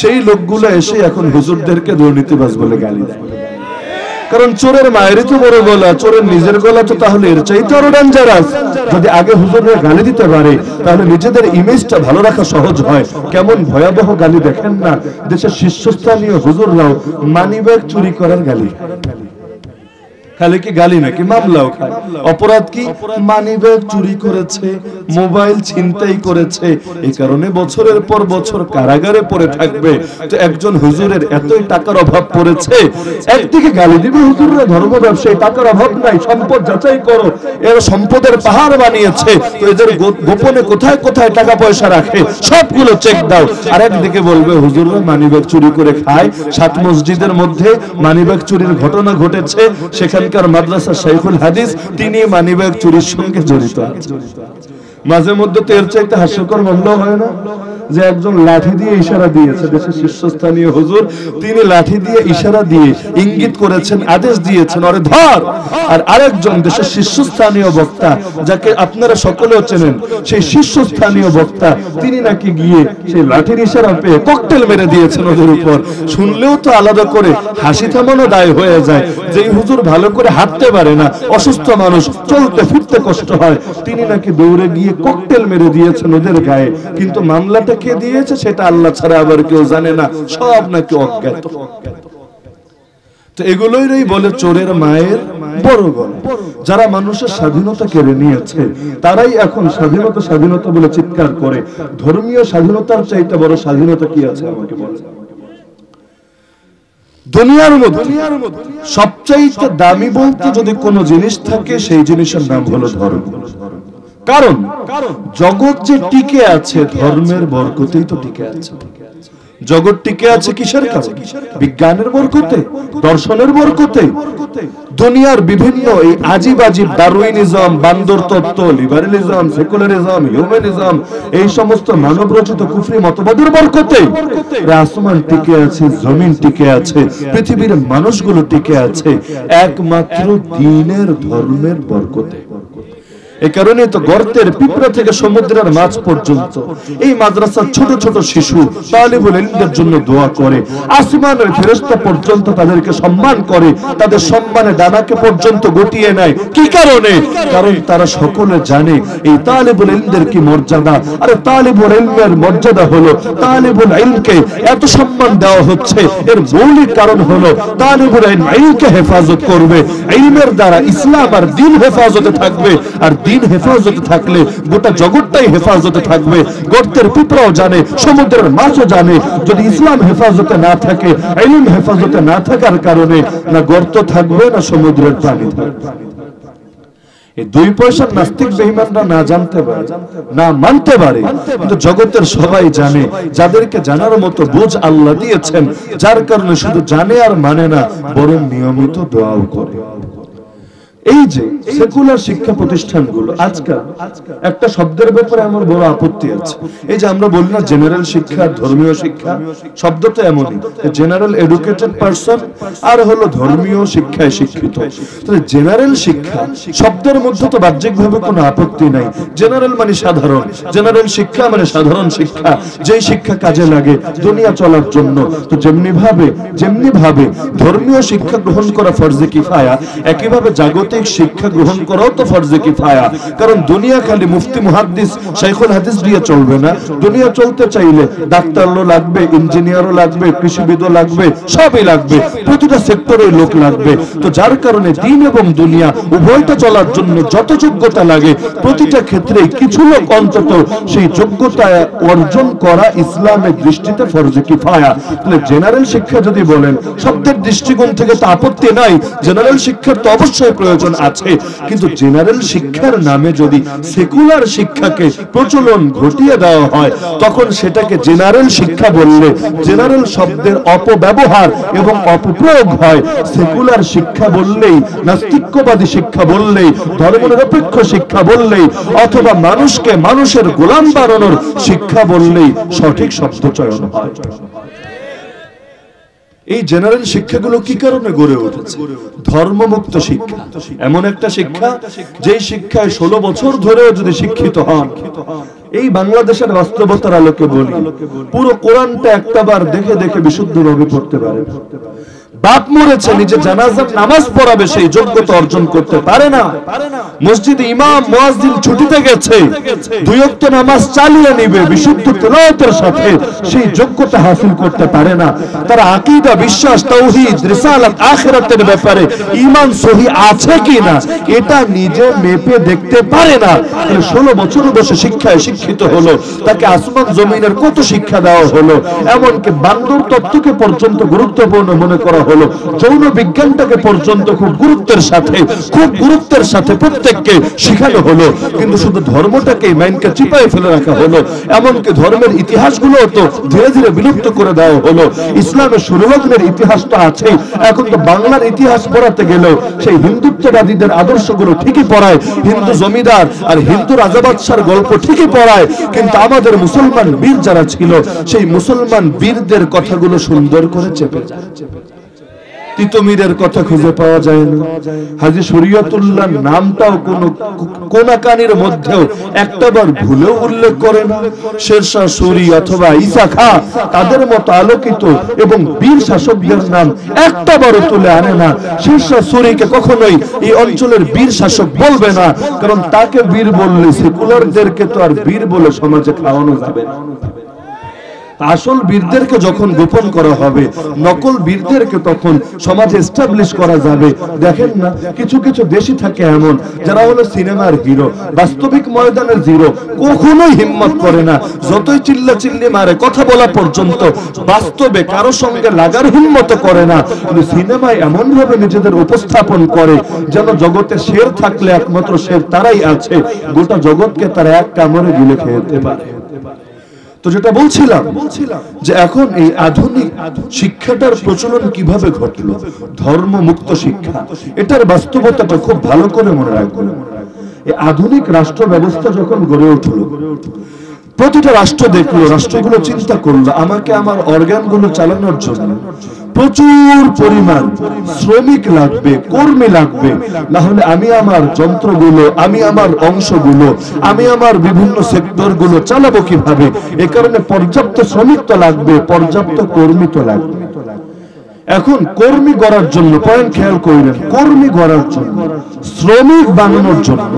সেই লোকগুলো এসে এখন হুজুরদেরকে দুর্নীতিবাজ বলে গালি দেয়। কারণ চোরের মায়েরই তো বড় গলা, চোরের নিজের গলা তো তাহলে এর চাইতে আরো ডেঞ্জারাস। যদি আগে হুজুররা গালি দিতে পারে তাহলে নিজেদের ইমেজটা ভালো রাখা সহজ হয়। কেমন ভয়াবহ গালি দেখেন না, দেশের শীর্ষস্থানীয় হুজুররাও মানিব্যাগ চুরি করার গালি। খালি কি গালি নাকি মামলাও খায়। অপরাধ কি? মানিব্যাগ চুরি করেছে, মোবাইল ছিনতাই করেছে, এই কারণে বছরের পর বছর কারাগারে পড়ে থাকবে। তো একজন হুজুরের এতই টাকার অভাব পড়েছে, একদিকে গালি দিবে হুজুররা ধর্ম ব্যবসায়ী, টাকার অভাব নাই, সম্পদ যাচাই করো, এরা সম্পদের পাহাড় বানিয়েছে, তো এদের গোপনে কোথায় কোথায় টাকা পয়সা রাখে সবগুলো চেক দাও। আর একদিকে বলবে হুজুররা মানিব্যাগ চুরি করে খায়। 7 মসজিদের মধ্যে মানিব্যাগ চুরির ঘটনা ঘটেছে, সেখানে মাদ্রাসা শাইখুল হাদিস তিনি মানিব্যাগ চুরির সঙ্গে জড়িত আছে। মাঝে মধ্যে তো এর চাইতে হাস্যকর মামলা হয় না যে একজন লাঠি দিয়ে ইশারা দিয়েছে, দেশের শীর্ষস্থানীয় হুজুর, তিনি লাঠি দিয়ে ইশারা দিয়ে ইঙ্গিত করেছেন, আদেশ দিয়েছেন ওরে ধর। আর আরেকজন দেশের শীর্ষস্থানীয় বক্তা যাকে আপনারা সকলেও চেনেন, সেই শীর্ষস্থানীয় বক্তা তিনি নাকি গিয়ে সেই লাঠির ইশারা পেয়ে ককটেল মেরে দিয়েছেন ওদের উপর। শুনলেও তো আলাদা করে হাসি থামানো দায় হয়ে যায়। যেই হুজুর ভালো করে হাঁটতে পারে না, অসুস্থ মানুষ, চলতে ফিরতে কষ্ট হয়, তিনি নাকি দৌড়ে গিয়ে ককটেল মেরে দিয়েছেন ওদের গায়ে। কিন্তু মামলাটা কে দিয়েছে সেটা আল্লাহ ছাড়া আবার কেউ জানে না, সব নাকি অজ্ঞাত। তো এগুলোই বলে চোরের মায়ের বড় গলা। যারা মানুষের স্বাধীনতা কেড়ে নিয়েছে তারাই এখন স্বাধীনতা স্বাধীনতা বলে চিৎকার করে। ধর্মীয় স্বাধীনতার চাইতে বড় স্বাধীনতা কি আছে আমাকে বলেন? দুনিয়ার মধ্যে সবচাইতে দামি বলতে যদি কোনো জিনিস থাকে সেই জিনিসের নাম হলো ধর্ম। কারণ জগৎ যে টিকে আছে ধর্মের বরকতেই তো টিকে আছে। জগৎ টিকে আছে কিসের কারণে? বিজ্ঞানের বরকতে, দর্শনের বরকতে। দুনিয়ার বিভিন্ন এই আজিব আজিব ডারউইনিজম, বান্দর তত্ত্ব, লিবারালিজম, সেকুলারিজম, হিউম্যানিজম, এই সমস্ত মানব রচিত কুফরি মতবাদের বরকতে আসমান টিকে আছে, জমিন টিকে আছে, পৃথিবীর মানুষগুলো টিকে আছে একমাত্র দ্বীনের ধর্মের বরকতে। এই কারণে তো গর্তের পিঁপড়া থেকে সমুদ্রের মাছ পর্যন্ত এই মাদ্রাসার ছোট ছোট শিশু তালিবুল ইলমদের জন্য দোয়া করে, আসমানের ফেরেশতা পর্যন্ত তাদেরকে সম্মান করে, তাদের সম্মানে ডানাকে পর্যন্ত গটিয়ে নেয়। কি কারণে? কারণ তারা সকলে জানে এই তালিবুল ইলমদের কি মর্যাদা। আরে তালিবুল ইলমের মর্যাদা হলো তালিবুল ইলমকে এত সম্মান দেওয়া হচ্ছে, এর মৌলিক কারণ হলো তালিবুল ইলম ইলমকে হেফাজত করবে, ইলমের দ্বারা ইসলাম আর দ্বীন হেফাজতে থাকবে, আর দ্বীন হেফাজতে থাকলে গোটা জগৎটাই হেফাজতে থাকবে। গর্তের পিঁপড়াও জানে, সমুদ্রের মাছও জানে, যদি ইসলাম হেফাজতে না থাকে, ইলম হেফাজতে না থাকার কারণে না গর্ত থাকবে না সমুদ্রের পানি থাকবে। এই 2 পয়সার নাস্তিক বেঈমানরা না জানতে পারে, না মানতে পারে, কিন্তু জগতের সবাই জানে, যাদেরকে জানার মতো বুঝ আল্লাহ দিয়েছেন, যার কারণে শুধু জানে আর মানে না, বরং নিয়মিত দোয়াও করে। এই যে সেকুলার শিক্ষা প্রতিষ্ঠানগুলো আজকাল একটা শব্দের ব্যাপারে আমার বড় আপত্তি আছে। এই যে আমরা বলি না জেনারেল শিক্ষা, ধর্মীয় শিক্ষা, শব্দ তো এমনই, জেনারেল এডুকেটেড পারসন আর হলো ধর্মীয় শিক্ষায় শিক্ষিত। তাহলে জেনারেল শিক্ষা শব্দের মধ্যে তো বাহ্যিকভাবে কোনো আপত্তি নাই। জেনারেল মানে সাধারণ, জেনারেল শিক্ষা মানে সাধারণ শিক্ষা, যেই শিক্ষা কাজে লাগে দুনিয়া চলার জন্য। তো যেমনি ভাবে ধর্মীয় শিক্ষা গ্রহণ করা ফরজে কিফায়া, একইভাবে জাগতিক প্রাকৃতিক শিক্ষা গ্রহণ করাও তো ফরজে কিফায়া। কারণ দুনিয়া খালি মুফতি মুহাদ্দিস শাইখুল হাদিস দিয়ে চলবে না। দুনিয়া চলতে চাইলে ডাক্তারও লাগবে, ইঞ্জিনিয়ারও লাগবে, কৃষিবিদও লাগবে, সবই লাগবে, প্রতিটা সেক্টরে লোক লাগবে। তো যার কারণে দিন এবং দুনিয়া উভয়টা চলার জন্য যত যোগ্যতা লাগে প্রতিটা ক্ষেত্রে কিছু লোক অন্তত সেই যোগ্যতা অর্জন করা ইসলামের দৃষ্টিতে ফরজে কিফায়া। তাহলে জেনারেল শিক্ষা যদি বলেন, শব্দের দৃষ্টিকোণ থেকে তো আপত্তি নাই, জেনারেল শিক্ষার তো অবশ্যই প্রয়োজন আছে, কিন্তু জেনারেল শিক্ষার নামে যদি সেকুলার শিক্ষাকে প্রচলন ঘটিয়ে দেওয়া হয় তখন সেটাকে জেনারেল শিক্ষা বললে জেনারেল শব্দের অপব্যবহার এবং অপপ্রয়োগ হয়। সেকুলার শিক্ষা বললেই, নাস্তিক্যবাদী শিক্ষা বললেই, ধর্মনিরপেক্ষ শিক্ষা বললেই অথবা মানুষকে মানুষের গোলাম বানানোর শিক্ষা বললেই সঠিক শব্দ চয়ন হয়। এই জেনারেল শিক্ষাগুলো কি কারণে গড়ে উঠেছে? ধর্মমুক্ত শিক্ষা, এমন একটা শিক্ষা যেই শিক্ষায় 16 বছর ধরেও যদি শিক্ষিত হন, এই বাংলাদেশের বাস্তবতার আলোকে বলি, পুরো কোরআনটা একটাবার দেখে দেখে বিশুদ্ধভাবে পড়তে পারে। বাপ মরেছে, নিজে জানাজার নামাজ পড়াবে, সেই যোগ্যতা অর্জন করতে পারে না। মসজিদে ইমাম মুয়াজ্জিন ছুটিতে গেছে, 2 ওয়াক্ত নামাজ চালিয়ে নিবে বিশুদ্ধ তেলাওয়াতের সাথে, সেই যোগ্যতা হাসিল করতে পারে না। তার আকীদা, বিশ্বাস, তাওহীদ, রিসালাত, আখিরাতের ব্যাপারে ঈমান সহি আছে কিনা এটা নিজে মেপে দেখতে পারে না। 16 বছর বয়সে শিক্ষায় শিক্ষিত হলো, তাকে আসমান জমিনের কত শিক্ষা দেওয়া হলো, এমনকি বান্দর তত্ত্বকে পর্যন্ত গুরুত্বপূর্ণ মনে করা হলো, যৌন বিজ্ঞানটাকে পর্যন্ত খুব গুরুত্বের সাথে প্রত্যেককে শেখানো হলো, কিন্তু শুধু ধর্মটাকে মাইন্ডকে চিপায় ফেলে রাখা হলো। এমনকি ধর্মের ইতিহাসগুলো তো ধীরে ধীরে বিলুপ্ত করে দেওয়া হলো। ইসলামের শুরুলগ্নের ইতিহাস তো আছে, এখন তো বাংলার ইতিহাস পড়াতে গেলেও সেই হিন্দুত্ববাদীদের আদর্শগুলো ঠিকই পড়ায়, হিন্দু জমিদার আর হিন্দু রাজাবাদশার গল্প ঠিকই পড়ায়, কিন্তু আমাদের মুসলমান বীর যারা ছিল সেই মুসলমান বীরদের কথাগুলো সুন্দর করে চেপে যায়। তিতুমিরের কথা খুঁজে পাওয়া যায় না, হাজী শরীয়তুল্লাহ নামটাও কোনাকানির মধ্যেও একটাবার ভুলেও উল্লেখ করে না। শেরশাহ সূরি অথবা ঈসা খাঁ তাদের মতো আলোকিত এবং বীর শাসকদের নাম একটাবারও তুলে আনে না। শেরশাহ সূরিকে কখনোই এই অঞ্চলের বীর শাসক বলবে না, কারণ তাকে বীর বললে সেকুলারদেরকে তো আর বীর বলে সমাজে খাওয়ানো যাবে না। আসল বীরদেরকে যখন গোপন করা হবে, নকল বীরদেরকে তখন সমাজে এস্টাবলিশ করা যাবে। দেখেন না, কিছু কিছু দেশই থাকে এমন যারা হলো সিনেমার হিরো, বাস্তবিক ময়দানের জিরো, কখনোই হিম্মত করে না, যতই চিল্লা চিল্লি মারে, কথা বলা পর্যন্ত বাস্তবে কারো সঙ্গে লাগার হিম্মত করে না, কিন্তু সিনেমায় এমন ভাবে নিজেদের উপস্থাপন করে যেন জগতে শের থাকলে একমাত্র শের তারাই আছে, গোটা জগৎকে তারা এক কামড়ে গিলে খেতে পারে। তো যেটা বলছিলাম যে এখন এই আধুনিক শিক্ষাটার প্রচলন কিভাবে ঘটলো, ধর্মমুক্ত শিক্ষা, এটার বাস্তবতাটা খুব ভালো করে মনে রাখবেন। এই আধুনিক রাষ্ট্র ব্যবস্থা যখন গড়ে উঠলো, প্রতিটা রাষ্ট্র দেখলো, রাষ্ট্রগুলো চিন্তা করলো আমাকে আমার অর্গানগুলো চালানোর জন্য প্রচুর পরিমাণ শ্রমিক লাগবে, কর্মী লাগবে, না হলে আমি আমার যন্ত্রগুলো, আমি আমার অংশগুলো, আমি আমার বিভিন্ন সেক্টরগুলো চালাবো কিভাবে? এ কারণে পর্যাপ্ত শ্রমিক তো লাগবে, পর্যাপ্ত কর্মী তো লাগবে। এখন কর্মী গড়ার জন্য, পয়েন্ট খেয়াল করেন, কর্মী গড়ার জন্য, শ্রমিক বানানোর জন্য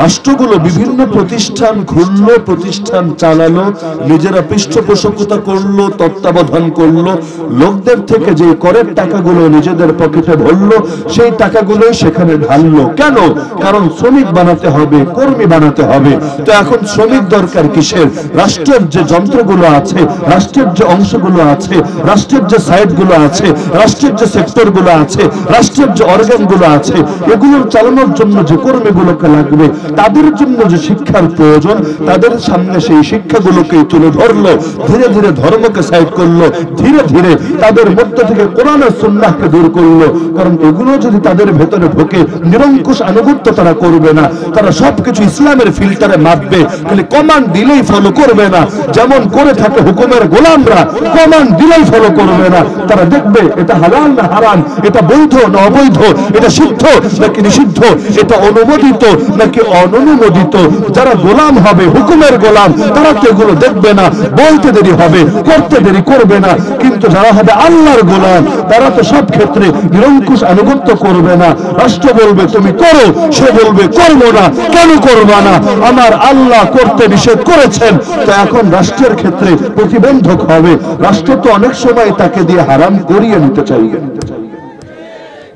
রাষ্ট্রগুলো বিভিন্ন প্রতিষ্ঠান খুললো, প্রতিষ্ঠান চালালো, নিজেরা পৃষ্ঠপোষকতা করলো, তত্ত্বাবধান করলো, লোকদের থেকে যে করের টাকাগুলো নিজেদের পকেটে ভরলো, সেই টাকাগুলোই সেখানে ঢাললো। কেন? কারণ শ্রমিক বানাতে হবে, কর্মী বানাতে হবে। তো এখন শ্রমিক দরকার কিসের? রাষ্ট্রের যে যন্ত্রগুলো আছে, রাষ্ট্রের যে অংশগুলো আছে, রাষ্ট্রের যে সাইটগুলো আছে, রাষ্ট্রের যে সেক্টরগুলো আছে, রাষ্ট্রের যে অর্গানগুলো আছে, এগুলোর চালানোর জন্য যে কর্মীগুলোকে লাগবে, তাদের জন্য যে শিক্ষার প্রয়োজন, তাদের সামনে সেই শিক্ষাগুলোকে তুলে ধরলো, ধীরে ধীরে ধর্মকে সাইড করলো, ধীরে ধীরে তাদের মধ্যে থেকে কোরআন আর সুন্নাহকে দূর করলো। কারণ এগুলো যদি তাদের ভেতরে ঢোকে, নিরঙ্কুশ আনুগত্য তারা করবে না, তারা সবকিছু ইসলামের ফিল্টারে মাপবে, খালি কমান্ড দিলেই ফলো করবে না, যেমন করে থাকে হুকুমের গোলামরা, কমান্ড দিলেই ফলো করবে না। তারা দেখবে এটা হালাল না হারাম, এটা বৈধ না অবৈধ, এটা সিদ্ধ নাকি নিষিদ্ধ, নিষিদ্ধ, এটা অনুমোদিত নাকি অননুমোদিত। যারা গোলাম হবে, হুকুমের গোলাম, তারা তো এগুলো দেখবে না, বলতে দেরি হবে, করতে দেরি করবে না। কিন্তু যারা হবে আল্লাহর গোলাম, তারা তো সব ক্ষেত্রে নিরঙ্কুশ আনুগত্য করবে না। রাষ্ট্র বলবে তুমি করো, সে বলবে করবো না। কেন করবা না? আমার আল্লাহ করতে নিষেধ করেছেন, তো এখন রাষ্ট্রের ক্ষেত্রে প্রতিবন্ধক হবে। রাষ্ট্র তো অনেক সময় তাকে দিয়ে হারাম করিয়ে নিতে চাইবে।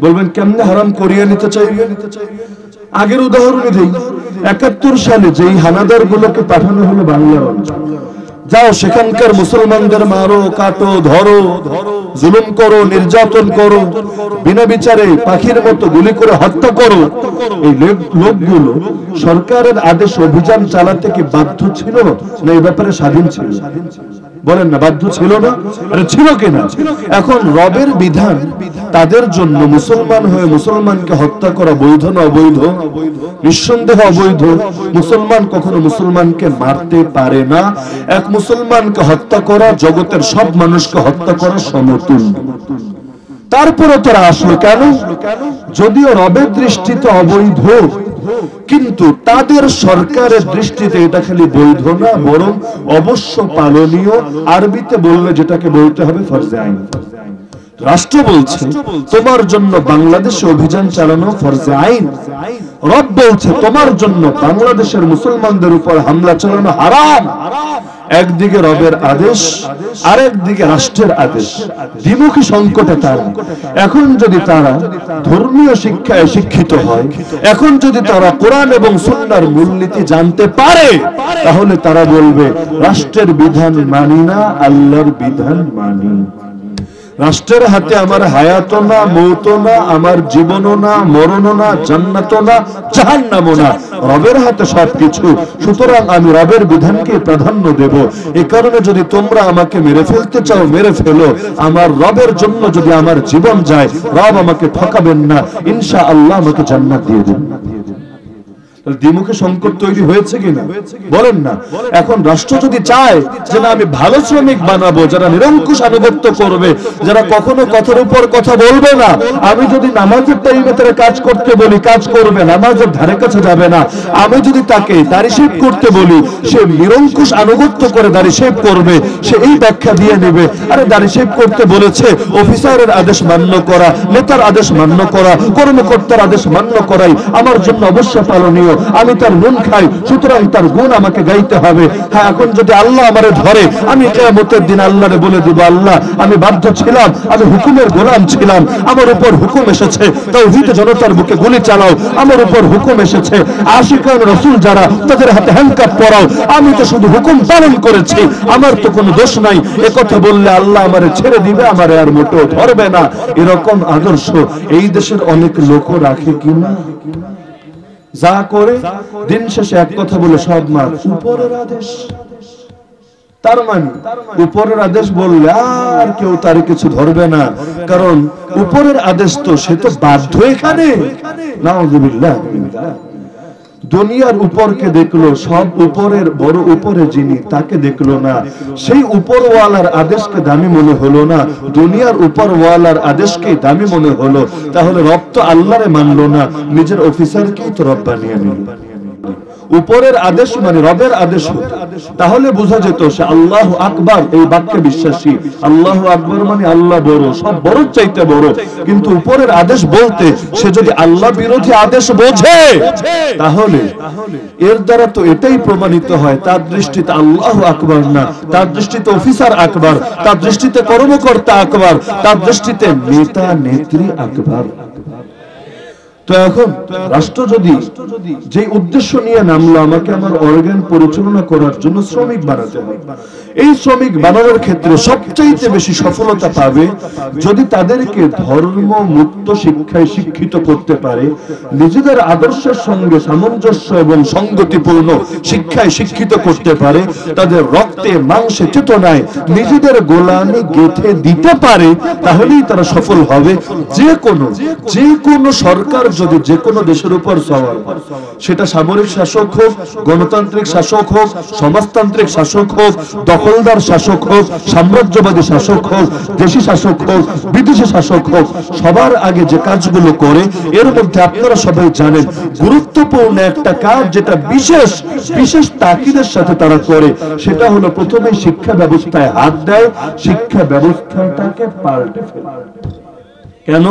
বলবেন কেমনে হারাম করিয়ে নিতে চাইবে? আগের উদাহরণ দিই। ৭১ সালে যেই হানাদার গুলোকে পাঠানো হলো বাংলার অঞ্চল, যাও সেখানকার মুসলমানদের মারো, কাটো, ধরো, জুলুম করো, নির্যাতন করো, বিনা বিচারে পাখির মতো গুলি করে হত্যা করো। এই লোকগুলো সরকারের আদেশ অভিযান চালাতে কি বাধ্য ছিল না এই ব্যাপারে স্বাধীন ছিল? বলেন না, বাধ্য ছিল না? ছিল কিনা? এখন রবের বিধান তাদের জন্য মুসলমান হয়ে মুসলমানকে হত্যা করা বৈধ না অবৈধ? নিঃসন্দেহ অবৈধ। মুসলমান কখনো মুসলমানকে মারতে পারে না। এক মুসলমানকে হত্যা করা জগতের সব মানুষকে হত্যা করা সমতুল্য। তারপরে তারা আসলো কেন? যদিও রবের দৃষ্টিতে অবৈধ, কিন্তু তাদের সরকারের দৃষ্টিতে এটা খালি বৈধ না, বরং অবশ্য পালনীয়। আরবিতে বললে যেটাকে বলতে হবে ফরজে আইন। রাষ্ট্র বলছে তোমার জন্য বাংলাদেশে অভিযান চালানো ফরজে আইন। রব বলছে তোমার জন্য বাংলাদেশের মুসলমানদের উপর হামলা চালানো হারাম। একদিকে রবের আদেশ, আরেকদিকে রাষ্ট্রের আদেশ। দ্বিমুখী সংকটে তারা। এখন যদি তারা ধর্মীয় শিক্ষায় শিক্ষিত হয়, এখন যদি তারা কোরআন এবং সুন্নাহর মূলনীতি জানতে পারে, তাহলে তারা বলবে রাষ্ট্রের বিধান মানি না, আল্লাহর বিধান মানি। রাষ্ট্রের হাতে আমার হায়াতও না, মৌতও না, আমার জীবনও না, মরণও না, জান্নাতও না, জাহান্নামও না। রবের হাতে সবকিছু। সুতরাং আমি রবের বিধানকে প্রাধান্য দেব। এই কারণে যদি তোমরা আমাকে মেরে ফেলতে চাও মেরে ফেলো, আমার রবের জন্য যদি আমার জীবন যায়, রব আমাকে ঠকাবেন না, ইনশাআল্লাহ আমাকে জান্নাত দিয়ে দেবেন। দ্বিমুখী সংকট তৈরি হয়েছে কিনা বলেন না? এখন রাষ্ট্র যদি চায় যে না আমি ভালো শ্রমিক বানাবো, যারা নিরঙ্কুশ আনুগত্য করবে, যারা কখনো কথার উপর কথা বলবে না, আমি যদি নামাজের টাইমে তারা কাজ করতে বলি কাজ করবে, নামাজের ধারে কাছে যাবে না। আমি যদি তাকে দাড়ি শেভ করতে বলি, সে নিরঙ্কুশ আনুগত্য করে দাড়ি শেভ করবে। সে এই ব্যাখ্যা দিয়ে নেবে, আরে দাড়ি শেভ করতে বলেছে, অফিসারের আদেশ মান্য করা, নেতার আদেশ মান্য করা, কর্মকর্তার আদেশ মান্য করাই আমার জন্য অবশ্য পালনীয়। আমি তার নুন খাই, সুতরাং তার গুণ আমাকে গাইতে হবে। হ্যাঁ, এখন যদি আল্লাহ আমারে ধরে, আমি কিয়ামতের দিন আল্লাহরে বলে দিব, আল্লাহ আমি বাধ্য ছিলাম, আমি হুকুমের গোলাম ছিলাম, আমার উপর হুকুম এসেছে তাওহীদ জনতার বুকে গুলি চালাও, আমার উপর হুকুম এসেছে আশিকান রাসূল যারা তাদের হাতে হ্যান্ডকাপ পরাও, আমি তো শুধু হুকুম পালন করেছি, আমার তো কোনো দোষ নাই। একথা বললে আল্লাহ আমারে ছেড়ে দিবে, আমারে আর মোটেও ধরবে না। এরকম আদর্শ এই দেশের অনেক লোক রাখে কিনা? যা করে দিন শেষে এক কথা বলে সব মার উপরের আদেশ। তার মানে উপরের আদেশ বললে আর কেউ তার কিছু ধরবে না, কারণ উপরের আদেশ তো সে তো বাধ্য। এখানে নাউযুবিল্লাহ দুনিয়ার উপরকে দেখলো, সব উপরের বড় উপরে যিনি তাকে দেখলো না, সেই উপরওয়ালার আদেশকে দামি মনে হলো না, দুনিয়ার উপরওয়ালার আদেশকে দামি মনে হলো। তাহলে রব তো আল্লাহরে মানলো না, নিজের অফিসারকেই তো রব বানিয়ে নিল। উপরের আদেশ মানে রবের আদেশ, তাহলে বোঝা যেত সে আল্লাহু আকবার এই বাক্যে বিশ্বাসী। আল্লাহু আকবার মানে আল্লাহ বড়, সব বড় চাইতে বড়। কিন্তু উপরের আদেশ বলতে সে যদি আল্লাহ বিরোধী আদেশ বোঝে, তাহলে এর দ্বারা তো এটাই প্রমাণিত হয় তার দৃষ্টিতে আল্লাহু আকবার না, তার দৃষ্টিতে অফিসার আকবার, তার দৃষ্টিতে কর্মকর্তা আকবার, তার দৃষ্টিতে নেতা নেত্রী আকবার। তো এখন রাষ্ট্র যদি যে উদ্দেশ্য নিয়ে নামলো আমাকে আমার অর্গান পরিচালনা করার জন্য শ্রমিক বানাতে হবে, এই শ্রমিক বানানোর ক্ষেত্রে সবচাইতে বেশি সফলতা পাবে যদি তাদেরকে ধর্ম মুক্ত শিক্ষায় শিক্ষিত করতে পারে, নিজেদের আদর্শের সঙ্গে সামঞ্জস্য এবং সংগতিপূর্ণ শিক্ষায় শিক্ষিত করতে পারে, তাদের রক্তে মাংসে চেতনায় নিজেদের গোলামি গেঁথে দিতে পারে, তাহলেই তারা সফল হবে। যে কোনো সরকার যদি যে কোনো দেশের উপর সওয়ার হয়, সেটা সামরিক শাসক হোক, গণতান্ত্রিক শাসক হোক, সমাজতান্ত্রিক শাসক হোক, দখলদার শাসক হোক, সাম্রাজ্যবাদী শাসক হোক, দেশি শাসক হোক, বিদেশি শাসক হোক, সবার আগে যে কাজগুলো করে এর মধ্যে আপনারা সবাই জানেন গুরুত্বপূর্ণ একটা কাজ যেটা বিশেষ বিশেষ তাকিদের সাথে তারা করে, সেটা হলো প্রথমে শিক্ষা ব্যবস্থায় হাত দেয়, শিক্ষা ব্যবস্থাটাকে পাল্টে ফেলে। কেন?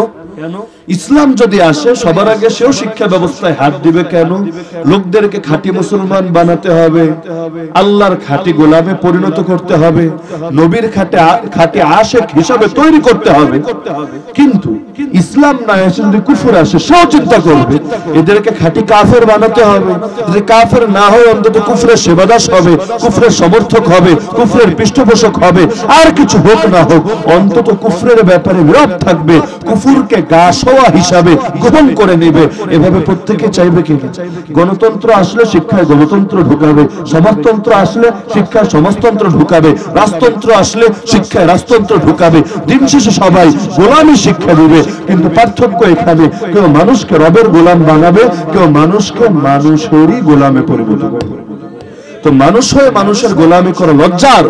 ইসলাম যদি আসে সবার আগে সেও শিক্ষা ব্যবস্থায় হাত দিবে। কেন? লোকদেরকে খাঁটি মুসলমান বানাতে হবে, আল্লাহর খাঁটি গোলামে পরিণত করতে হবে, নবীর খাঁটি আশেক হিসাবে তৈরি করতে হবে। কিন্তু ইসলাম না এসে যদি কুফর আসে, সেও চিন্তা করবে এদেরকে খাঁটি কাফের বানাতে হবে। যদি কাফের না হয় অন্তত কুফরের সেবাদাস হবে, কুফরের সমর্থক হবে, কুফরের পৃষ্ঠপোষক হবে, আর কিছু হোক না হোক অন্তত কুফরের ব্যাপারে বিরোধ থাকবে, কুফরকে গা সওয়া হিসাবে গ্রহণ করে নেবে। এভাবে প্রত্যেকে চাইবে কি? গণতন্ত্র আসলে শিক্ষায় গণতন্ত্র ঢুকাবে, সমাজতন্ত্র আসলে শিক্ষায় সমাজতন্ত্র ঢুকাবে, রাজতন্ত্র আসলে শিক্ষায় রাজতন্ত্র ঢুকাবে। দিন শেষে সবাই গোলামী শিক্ষা দিবে। কিন্তু পার্থক্য এখানে, কেউ মানুষকে রবের গোলাম বানাবে, কেউ মানুষকে মানুষেরই গোলামে পরিণত করবে। তো মানুষ হয়ে মানুষের গোলামি করা লজ্জার,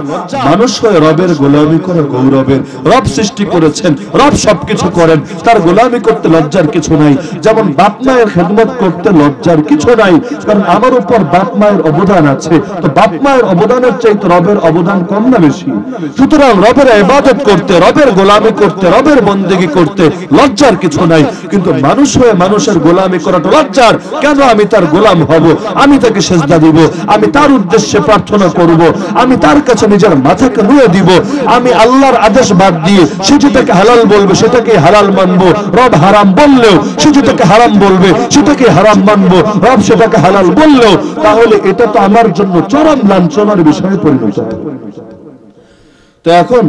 মানুষ হয়ে রবের গোলামি করা গৌরবের। রব সৃষ্টি করেছেন, রব সবকিছু করেন, তার গোলামি করতে লজ্জার কিছু নাই। যেমন বাপ মায়ের খেদমত করতে লজ্জার কিছু নাই, কারণ আমার উপর বাপ মায়ের অবদান আছে। তো বাপ মায়ের অবদানের চাইতে রবের অবদান কম না বেশি? সুতরাং রবের ইবাদত করতে, রবের গোলামি করতে, রবের বন্দেগী করতে লজ্জার কিছু নাই। কিন্তু মানুষ হয়ে মানুষের গোলামি করাটা লজ্জার। কেন? আমি তার গোলাম হব, আমি তাকে সেজদা দিব, আমি তার উদ্দেশ্যে প্রার্থনা করব, আমি তার কাছে নিজের মাথাকে নুয়ে দিব। আমি আল্লাহর আদেশ বাদ দিয়ে সে যেটাকে হালাল বলবে সেটাকে হালাল মানবো, রব হারাম বললেও সে যেটাকে হারাম বলবে সেটাকে হারাম মানবো, রব সেটাকে হালাল বললেও। তাহলে এটা তো আমার জন্য চরম লাঞ্ছনার বিষয়ে পরিণত হবে। তো এখন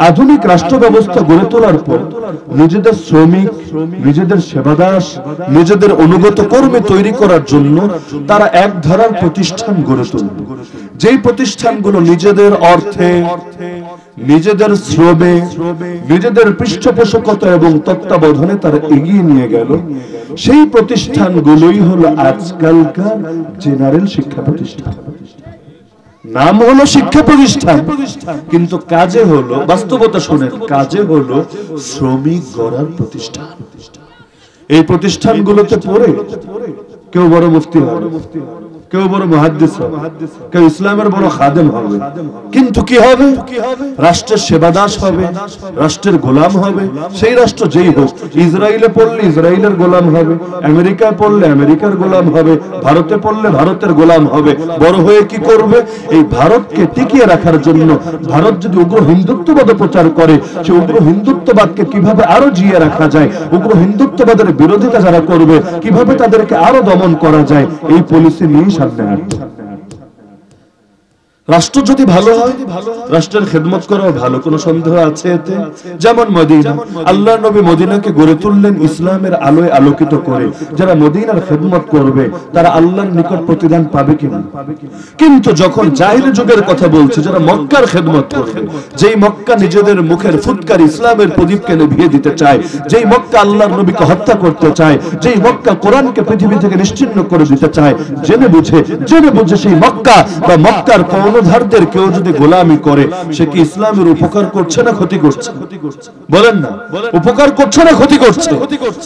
আধুনিক রাষ্ট্র ব্যবস্থা গড়ে তোলার পর নিজেদের শ্রমিক, নিজেদের সেবাদাস, নিজেদের অনুগত কর্মী তৈরি করার জন্য তারা এক ধারার প্রতিষ্ঠান গড়ে তুলবে, যেই প্রতিষ্ঠানগুলো নিজেদের অর্থে, নিজেদের শ্রমে, নিজেদের পৃষ্ঠপোষকতা এবং তত্ত্বাবধানে তারা এগিয়ে নিয়ে গেল। সেই প্রতিষ্ঠানগুলোই হলো আজকালকার জেনারেল শিক্ষা প্রতিষ্ঠান। নাম হলো শিক্ষা প্রতিষ্ঠান, কিন্তু কাজে হলো, বাস্তবতা শুনেন, কাজে হলো শ্রমিক গড়ার প্রতিষ্ঠান। এই প্রতিষ্ঠানগুলোতে পড়ে কেউ বড় মুফতি হবে, কেউ বড় মুহাদ্দিস হবে, কেউ ইসলামের বড় খাদেম হবে। কিন্তু কি হবে? রাষ্ট্রের সেবাদাস হবে, রাষ্ট্রের গোলাম হবে। সেই রাষ্ট্র যেই হোক, ইসরায়েলে পড়লে ইসরায়েলের গোলাম হবে, আমেরিকায় পড়লে আমেরিকার গোলাম হবে, ভারতে পড়লে ভারতের গোলাম হবে। বড় হয়ে কি করবে? এই ভারতকে টিকিয়ে রাখার জন্য, ভারত যদি উগ্র হিন্দুত্ববাদ প্রচার করে, সেই উগ্র হিন্দুত্ববাদকে কিভাবে আরো জিয়ে রাখা যায়, উগ্র হিন্দুত্ববাদের বিরোধিতা যারা করবে কিভাবে তাদেরকে আরো দমন করা যায়, এই পলিসি নিয়ে সামনে আসবে। রাষ্ট্র যদি ভালো হয়, রাষ্ট্রের খেদমত করাও ভালো, কোনো সন্দেহ আছে এতে? যেমন মদিনা, আল্লাহর নবী মদিনাকে গড়ে তুললেন ইসলামের আলোয় আলোকিত করে। যারা মদিনার খেদমত করবে তারা আল্লাহর নিকট প্রতিদান পাবে কিনা? কিন্তু যখন জাহিলি যুগের কথা বলছে, যারা মক্কার খেদমত করবে, যেই মক্কা নিজেদের মুখের ফুৎকার ইসলামের প্রদীপকে নিভিয়ে দিতে চায়, যেই মক্কা আল্লাহর নবীকে হত্যা করতে চায়, যেই মক্কা কোরআনকে পৃথিবী থেকে নিশ্চিহ্ন করে দিতে চায়, জেনে বুঝে সেই মক্কা বা মক্কার কর্ণধারদের কেউ যদি গোলামি করে, সে কি ইসলামের উপকার করছে না ক্ষতি করছে? বলেন না, উপকার করছে না ক্ষতি করছে?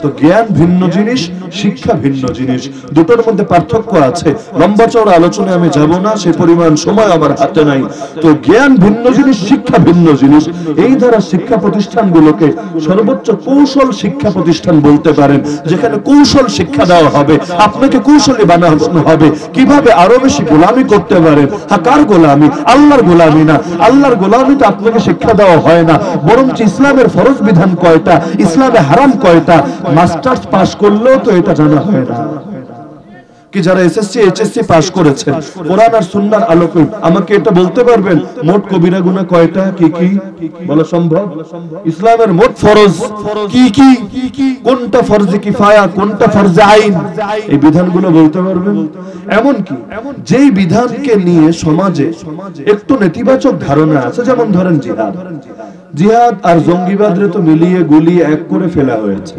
তো জ্ঞান ভিন্ন জিনিস, শিক্ষা ভিন্ন জিনিস, দুটোর মধ্যে পার্থক্য আছে। লম্বা চওড়া আলোচনায় আমি যাব না, সে পরিমাণ সময় আমার হাতে নাই। তো জ্ঞান ভিন্ন জিনিস, শিক্ষা ভিন্ন জিনিস। এই দ্বারা শিক্ষা প্রতিষ্ঠানগুলোকে সর্বোচ্চ কৌশল শিক্ষা প্রতিষ্ঠান বলতে পারেন, যেখানে কৌশল শিক্ষা দেওয়া হবে, আপনাকে কৌশলী বানানো হবে কিভাবে আরো বেশি গোলামি করতে পারেন। কার গোলামি? আল্লাহর গোলামি না। আল্লাহর গোলামি তো আপনাকে শিক্ষা দেওয়া হয় না, বরঞ্চ ইসলামের ফরজ বিধান কয়টা, ইসলামে হারাম কয়টা, মাস্টার্স পাস করলেও তো এটা জানা হয় না। কি যারা এসএসসি এইচএসসি পাস করেছেন, কোরআন আর সুন্নাহর আলোকে আমাকে এটা বলতে পারবেন মোট কবিরা গুনাহ কয়টা, কি কি বলা সম্ভব? ইসলামের মোট ফরজ কি কি, কোনটা ফরজে কিফায়া, কোনটা ফরজে আইন, এই বিধানগুলো বলতে পারবেন? এমন কি যেই বিধানকে নিয়ে সমাজে একটু নেতিবাচক ধারণা আছে, যেমন ধরেন জিহাদ, জিহাদ আর জঙ্গিবাদরে তো মিলিয়ে গুলিয়ে এক করে ফেলা হয়েছে।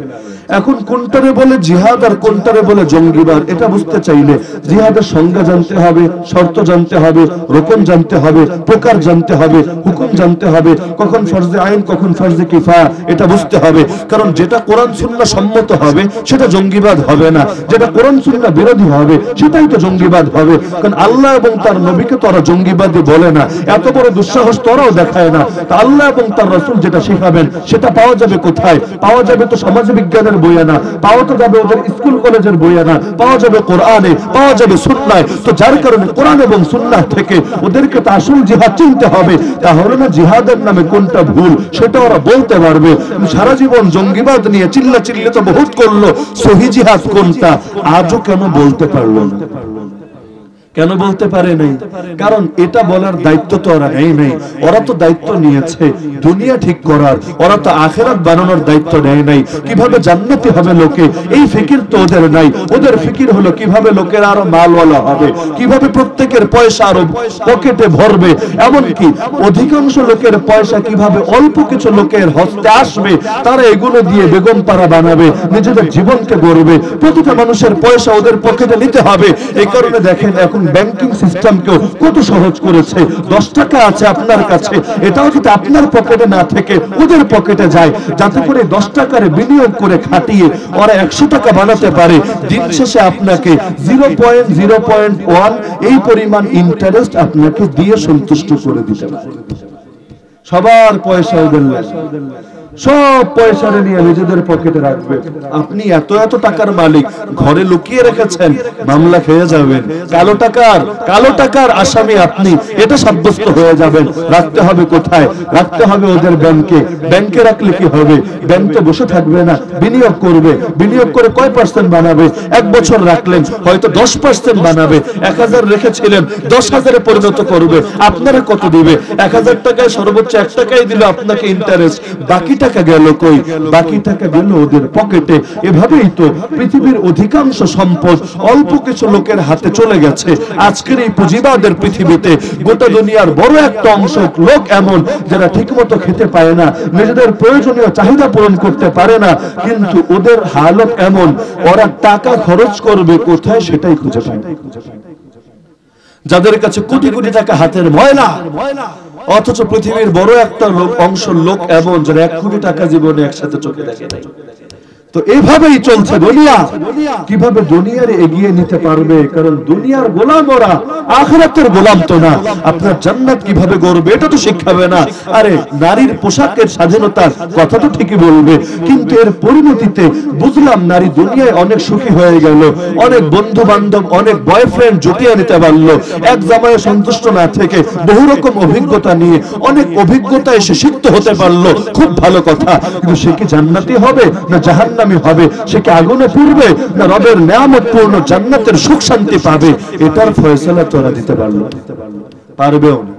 এখন কোনটারে বলে জিহাদ আর কোনটারে বলে জঙ্গিবাদ এটা বুঝতে চাইলে জিহাদের সংজ্ঞা জানতে হবে, শর্ত জানতে হবে, রকম জানতে হবে, প্রকার জানতে হবে, হুকুম জানতে হবে, কখন ফরজে আইন কখন ফরজে কিফায়া এটা বুঝতে হবে। কারণ যেটা কোরআন সুন্নাহ সম্মত হবে সেটা জঙ্গিবাদ হবে না, যেটা কোরআন সুন্নাহ বিরোধী হবে সেটাই তো জঙ্গিবাদ হবে। কারণ আল্লাহ এবং তার নবীকে তোরা জঙ্গিবাদী বলে না, এত বড় দুঃসাহস তোরাও দেখায় না। তা আল্লাহ এবং তার রাসূল যেটা শিখাবেন সেটা পাওয়া যাবে কোথায়? পাওয়া যাবে তো সমাজ বিজ্ঞানের বইয়ে না, পাওয়া তো যাবে ওদের স্কুল কলেজের বইয়ে না, পাওয়া যাবে কোরআনে, পাওয়া যাবে সুন্নায়। তো যার কারণে কোরআন এবং সুন্নাহ থেকে ওদেরকে তো আসল জিহাদ চিনতে হবে। তাহলে না জিহাদের নামে কোনটা ভুল সেটা ওরা বলতে পারবে। সারা জীবন জঙ্গিবাদ নিয়ে চিল্লা চিল্লি তো বহুত করলো, সহি জিহাদ কোনটা আজও কেন বলতে পারলো না? কেন বলতে পারে নাই? কারণ এটা বলার দায়িত্ব তো ওরা নেই নাই। ওরা তো দায়িত্ব নিয়েছে দুনিয়া ঠিক করার, ওরা তো আখিরাত বানানোর দায়িত্ব নেয় নাই। কিভাবে জান্নাতি হবে লোকে এই ফিকির তো ওদের নাই। ওদের ফিকির হলো কিভাবে লোকের আরো মালওয়ালা হবে, কিভাবে প্রত্যেকের পয়সা আরো পকেটে ভরবে, এমনকি অধিকাংশ লোকের পয়সা কিভাবে অল্প কিছু লোকের হস্তে আসবে, তারা এগুলো দিয়ে বেগম পাড়া বানাবে, নিজেদের জীবনকে গড়বে। প্রতিটা মানুষের পয়সা ওদের পকেটে নিতে হবে। এই কারণে দেখেন এখন ব্যাংকিং সিস্টেমকেও কত সহজ করেছে। 10 টাকা আছে আপনার কাছে, এটাও যদি আপনার পকেটে না থেকে ওদের পকেটে যায়, যাতে করে 10 টাকার বিনিয়োগ করে খাটিয়ে ওরা 100 টাকা বানাতে পারে। দিন শেষে আপনাকে 0.0.1 এই পরিমাণ ইন্টারেস্ট আপনাকে দিয়ে সন্তুষ্ট করে দিতে পারে। সবার পয়সা ওদের লাগে, সব পয়সা নিয়ে নিজেদের পকেটে রাখবে। আপনি এত এত টাকার মালিক ঘরে লুকিয়ে রেখেছেন, মামলা খেয়ে যাবেন। কালো টাকার আসামি আপনি, এটা সাব্যস্ত হয়ে যাবেন। রাখতে হবে কোথায়? রাখতে হবে ওদের ব্যাংকে। ব্যাংকে রাখলে কি হবে? ব্যাংক তো বসে থাকবে না, বিনিয়োগ করবে। বিনিয়োগ করে কয় পার্সেন্ট বানাবে? 1 বছর রাখলেন হয়তো 10% বানাবে। 1000 রেখেছিলেন 10,000-এ পরিণত করবে। আপনারা কত দিবে? 1000 টাকায় সর্বোচ্চ 1 টাকাই দিল আপনাকে ইন্টারেস্ট। বাকি টাকা গেল কই? বাকি টাকা গেল ওদের পকেটে। এভাবেই তো পৃথিবীর অধিকাংশ সম্পদ অল্প কিছু লোকের হাতে চলে গেছে। আজকের এই পুঁজিবাদের পৃথিবীতে গোটা দুনিয়ার বড় একটা অংশ লোক এমন যারা ঠিকমতো খেতে পায় না, নিজেদের প্রয়োজনীয় চাহিদা পূরণ করতে পারে না। কিন্তু ওদের হালত এমন, ওরা টাকা খরচ করবে কোথায় সেটাই খুঁজে পায় না। যাদের কাছে কোটি কোটি টাকা হাতের ময়লা, অথচ পৃথিবীর বড় একটা অংশ লোক এমন যারা 1 কোটি টাকা জীবনে একসাথে চোখে দেখে নাই। তো এইভাবেই চলছে দুনিয়া। কিভাবে দুনিয়ার এগিয়ে নিতে পারবে? কারণ দুনিয়ার গোলাম ওরা, আখিরাতের গোলাম তো না। আপনার জান্নাত কিভাবে গড়বে এটা তো শিখাবে না। আরে নারীর পোশাকের স্বাধীনতার কথা তো ঠিকই বলবে, কিন্তু এর পরিণতিতে বুঝলাম নারী দুনিয়ায় অনেক সুখী হয়ে গেল, অনেক বন্ধু বান্ধব, অনেক বয়ফ্রেন্ড জুটিয়ে নিতে পারলো। এক জামায় সন্তুষ্ট না থেকে বহু রকম অভিজ্ঞতা নিয়ে অনেক অভিজ্ঞতা এসে সিক্ত হতে পারলো, খুব ভালো কথা। কিন্তু সে কি জান্নাতি হবে না জাহান্নামী হবে? সে কি আগুনে পুড়বে না রবের নিয়ামতপূর্ণ জান্নাতের সুখ শান্তি পাবে? এটার ফয়সালা তোরা দিতে পারবেও না।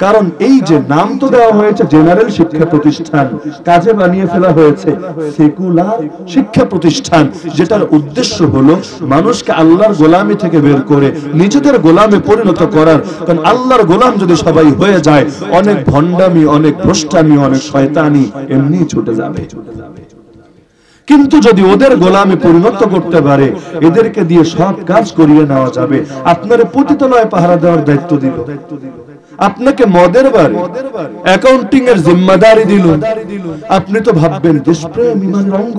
কারণ এই যে নাম তো দেওয়া হয়েছে জেনারেল শিক্ষা প্রতিষ্ঠান, কাজে বানিয়ে ফেলা হয়েছে সেকুলার শিক্ষা প্রতিষ্ঠান, যেটার উদ্দেশ্য হলো মানুষকে আল্লাহর গোলামি থেকে বের করে নিজেদের গোলামে পরিণত করার। কারণ আল্লাহর গোলাম যদি সবাই হয়ে যায়, অনেক ভণ্ডামি, অনেক ভ্রষ্টামি, অনেক শয়তানি এমনি ছুটে যাবে। কিন্তু যদি ওদের গোলামে পরিণত করতে পারে, এদেরকে দিয়ে সব কাজ করিয়ে নেওয়া যাবে। আপনার পতিতালয় পাহারা দেওয়ার দায়িত্ব দিল, আপনাকে মদের বাড়ি অ্যাকাউন্টিং এর জিম্মাদারি দিল। আপনি তো ভাববেন দেশপ্রেম ইমানের অঙ্গ,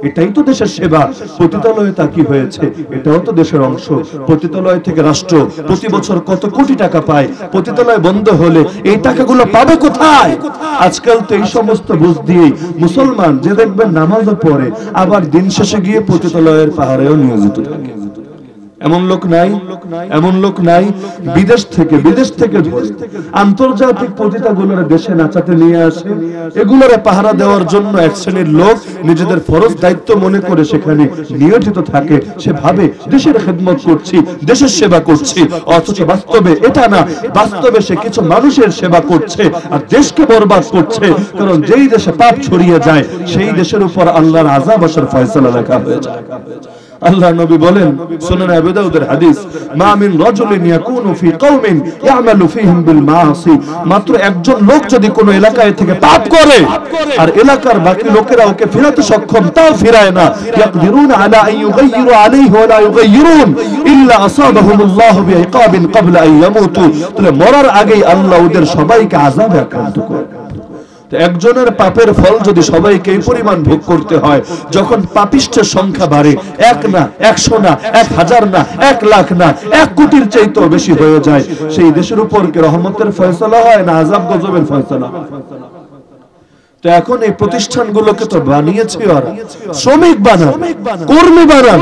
এটাই তো দেশের সেবা। পতিতালয়ে তা কি হয়েছে? এটাও তো দেশের অংশ। পতিতালয় থেকে রাষ্ট্র প্রতি বছর কত কোটি টাকা পায়। পতিতালয় বন্ধ হলে এই টাকাগুলো পাবে কোথায়? আজকাল তো এই সমস্ত বুঝ দিয়েই মুসলমান যে দেখবেন নামাজও পড়ে, আবার দিন শেষে গিয়ে পতিতালয়ের পাহাড়েও নিয়োজিত থাকে। এমন লোক নাই। বিদেশ থেকে ধরে আন্তর্জাতিক পতিতাগুলোর দেশে নাচাতে নিয়ে আসে। এগুলোরে পাহারা দেওয়ার জন্য এক শ্রেণীর লোক নিজেদের ফরজ দায়িত্ব মনে করে সেখানে নিয়োজিত থাকে। সে ভাবে দেশের খেদমত করছি, দেশের সেবা করছি, অথচ বাস্তবে এটা না। বাস্তবে সে কিছু মানুষের সেবা করছে আর দেশকে বরবাদ করছে। কারণ যেই দেশে পাপ ছড়িয়ে যায় সেই দেশের উপর আল্লাহর আযাব আসার ফয়সালা লেখা হয়ে যায়। আল্লাহ নবী বলেন সুনান আবু দাউদের হাদিস, মা মিন রাজুলিন ইয়াকুনু ফি কওমিন ইয়ামালু ফীহিম বিল মাআসি, মাত্র একজন লোক যদি কোন এলাকায় থেকে পাপ করে আর এলাকার বাকি লোকেরা ওকে ফিরাতে সক্ষম, তাও ফিরায় না, ইয়াকদিরুন আলা আন ইউগাইয়িরু আলাইহি ওয়া লা ইউগাইয়িরুন ইল্লা আসাবাহুমুল্লাহু বিইকাবিন ক্বাবলা আন ইয়ামুতু, তাহলে মরার আগেই আল্লাহ ওদের সবাইকে আযাবে আক্রান্ত করে। একজনের পাপের ফল যদি সবাইকে এই পরিমাণ ভোগ করতে হয়, যখন পাপিষ্ঠের সংখ্যা বাড়ে, 1 না 100 না 1000 না 1 লাখ না 1 কোটির চাইতেও বেশি হয়ে যায়, সেই দেশের উপর কি রহমতের ফয়সালা হয় না আযাব গজবের ফয়সালা? তো এখন এই প্রতিষ্ঠানগুলোকে তো বানিয়েছে ওরা, শ্রমিক বানান, কর্মী বানান,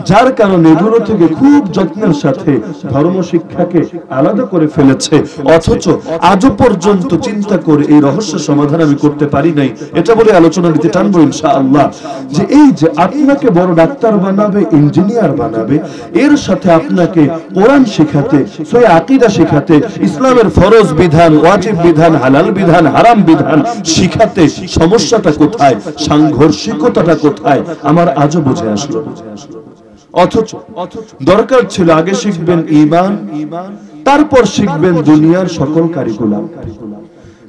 যার কারণে এগুলো থেকে খুব যত্নের সাথে ধর্ম শিক্ষাকে আলাদা করে ফেলেছে। অথচ আজও পর্যন্ত চিন্তা করে এই রহস্য সমাধান আমি করতে পারি নাই। এটা বলে আলোচনা দিতে টানবো ইনশাআল্লাহ, যে এই যে আপনাকে বড় ডাক্তার বানাবে, ইঞ্জিনিয়ার বানাবে, এর সাথে আপনাকে কোরআন শেখাতে, সহি আকীদা শেখাতে, ইসলামের ফরজ বিধান, ওয়াজিব বিধান, হালাল বিধান, হারাম বিধান শিখাতে সমস্যাটা কোথায়, সাংঘর্ষিকতাটা কোথায়, আমার আজও বুঝে আসলো। অথচ দরকার ছিল আগে শিখবেন ঈমান, তারপর শিখবেন দুনিয়ার সকল কারিকুলাম।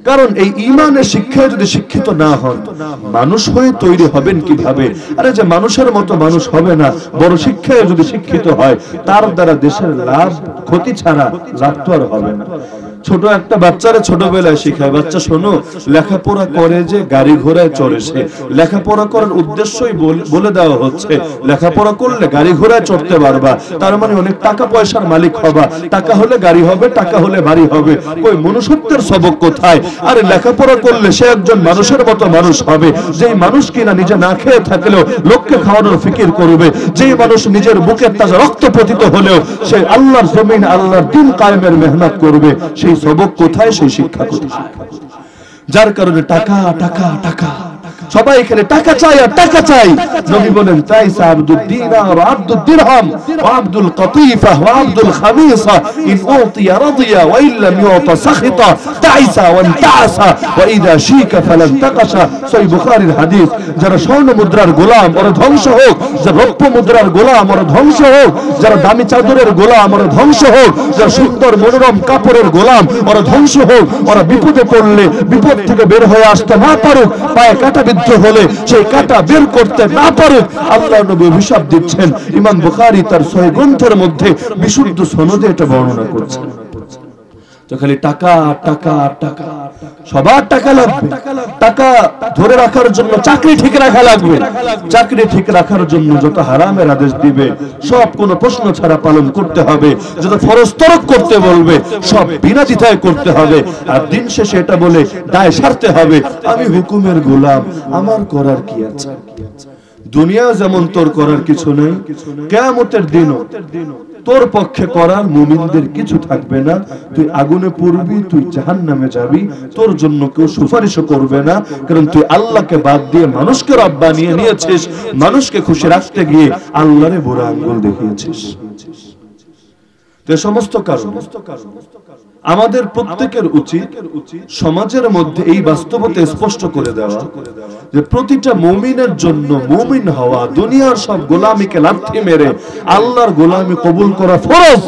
কারণ এই ঈমানের শিক্ষায় যদি শিক্ষিত না হন, মানুষ হয়ে তৈরি হবেন কিভাবে? আরে যে মানুষের মতো মানুষ হবে না, বড় শিক্ষায় যদি শিক্ষিত হয়, তার দ্বারা দেশের লাভ ক্ষতি ছাড়া লাভ তো আর হবে না। ছোট একটা বাচ্চারে ছোটবেলায় শিখায়, বাচ্চা শোনো, লেখাপড়া করে যে গাড়ি ঘোড়ায় চড়ে, সে লেখাপড়া করার উদ্দেশ্যই বলে দেওয়া হচ্ছে লেখাপড়া করলে গাড়ি ঘোড়ায় চড়তে পারবা, তার মানে অনেক টাকা পয়সার মালিক হবা, টাকা হলে গাড়ি হবে, টাকা হলে বাড়ি হবে। কই মনুষ্যত্বের সবক কোথায়? আরে লেখাপড়া করলে সে একজন মানুষের মতো মানুষ হবে, যেই মানুষ কিনা নিজে না খেয়ে থাকলেও লোককে খাওয়ানোর ফিকির করবে, যেই মানুষ নিজের বুকের তাজা রক্ত পতিত হলেও সে আল্লাহর জমিন, আল্লাহর দ্বীন কায়েমের মেহনত করবে। সেই সবক কোথায়? সেই শিক্ষা কোথায়? যার কারণে টাকা টাকা টাকা, সবাই এখানে টাকা চাই আর টাকা চাই। নবী বলেন, তাইসা আব্দুদ দিনার ওয়া আব্দুদ দিরহাম ওয়া আব্দুল কাতিফা ওয়া আব্দুল খামিসা ইন উতিয়া রাদিয়া ওয়া ইল্লাম ইউতা সাখিতা তাইসা ওয়া তাসা ওয়া ইযা শিকা ফালান তাকাশা। সহিহ বুখারীর হাদিস। যারা স্বর্ণ মুদ্রার গোলাম ওরা ধ্বংস হোক, যারা রৌপ্য মুদ্রার গোলাম ওরা ধ্বংস হোক, যারা দামি চাদরের গোলাম ওরা ধ্বংস হোক, যারা সুন্দর মনোরম কাপড়ের গোলাম ওরা ধ্বংস হোক। ওরা বিপদে পড়লে বিপদ থেকে বের হয়ে আসতে না পারুক, পায়ে কাটা হলে সেই কাটা বের করতে না পারে, আল্লাহ নবী অভিশাপ দিচ্ছেন। ইমাম বুখারী তার সহিহ গ্রন্থের মধ্যে বিশুদ্ধ সনদে এটা বর্ণনা করছেন। তো খালি টাকা টাকা টাকা, সবার টাকা লাগবে। টাকা ধরে রাখার জন্য চাকরি ঠিক রাখা লাগবে, চাকরি ঠিক রাখার জন্য যত হারামের আদেশ দিবে সব কোনো প্রশ্ন ছাড়া পালন করতে হবে, যত ফরজ তরক করতে বলবে সব বিনা দ্বিধায় করতে হবে। আর দিন শেষে এটা বলে দায় সারতে হবে, আমি হুকুমের গোলাম, আমার করার কি আছে? দুনিয়া যেমন তোর করার কিছু নেই, কিয়ামতের দিনও তোর পক্ষে করার মুমিনদের কিছু থাকবে না। তুই আগুনে পড়বি, তুই জাহান্নামে যাবি, তোর জন্য কেউ সুপারিশও করবে না। কারণ তুই আল্লাহকে বাদ দিয়ে মানুষকে রব বানিয়ে নিয়েছিস, মানুষকে খুশি রাখতে গিয়ে আল্লাহরে বুড়া আঙ্গুল দেখিয়েছিস। সমস্ত কারণ আমাদের প্রত্যেকের উচিত সমাজের মধ্যে এই বাস্তবতা স্পষ্ট করে দেওয়া যে প্রতিটা মুমিনের জন্য মুমিন হওয়া, দুনিয়ার সব গোলামিকে লাথি মেরে আল্লাহর গোলামি কবুল করা ফরজ।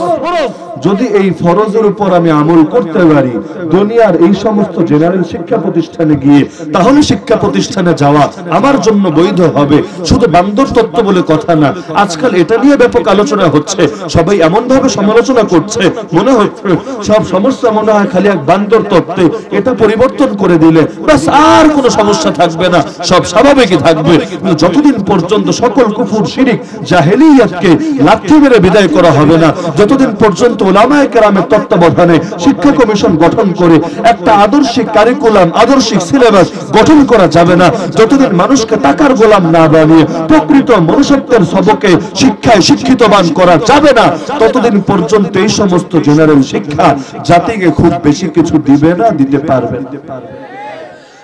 যদি এই ফরজের উপর আমি আমল করতে পারি, দুনিয়ার এই সমস্ত জেনারেল শিক্ষা প্রতিষ্ঠানে গিয়ে তাহলে শিক্ষা প্রতিষ্ঠানে যাওয়া আমার জন্য বৈধ হবে। শুধু বান্দর তত্ত্ব বলে কথা না, আজকাল এটা নিয়ে ব্যাপক আলোচনা হচ্ছে, সবাই এমন ভাবে সমালোচনা করছে মনে হচ্ছে সব সমস্যা মনে হয় খালি এক বান্দর তত্ত্বে, এটা পরিবর্তন করে দিলে ব্যাস আর কোনো সমস্যা থাকবে না, সব স্বাভাবিকই থাকবে। যতদিন পর্যন্ত সকল কুফর শিরিক জাহেলিয়াতকে লাথি মেরে বিদায় করা হবে না, যতদিন পর্যন্ত উলামায়ে কেরামের তত্ত্বাবধানে শিক্ষা কমিশন গঠন করে একটা আদর্শিক কারিকুলাম, আদর্শিক সিলেবাস গঠন করা যাবে না, যতদিন মানুষকে টাকার গোলাম না বানিয়ে প্রকৃত মনুষ্যত্বের সবকে শিক্ষায় শিক্ষিতবান করা যাবে না, ততদিন পর্যন্ত এই সমস্ত জেনারেল শিক্ষা জাতিকে খুব বেশি কিছু দিবে না, দিতে পারবে না।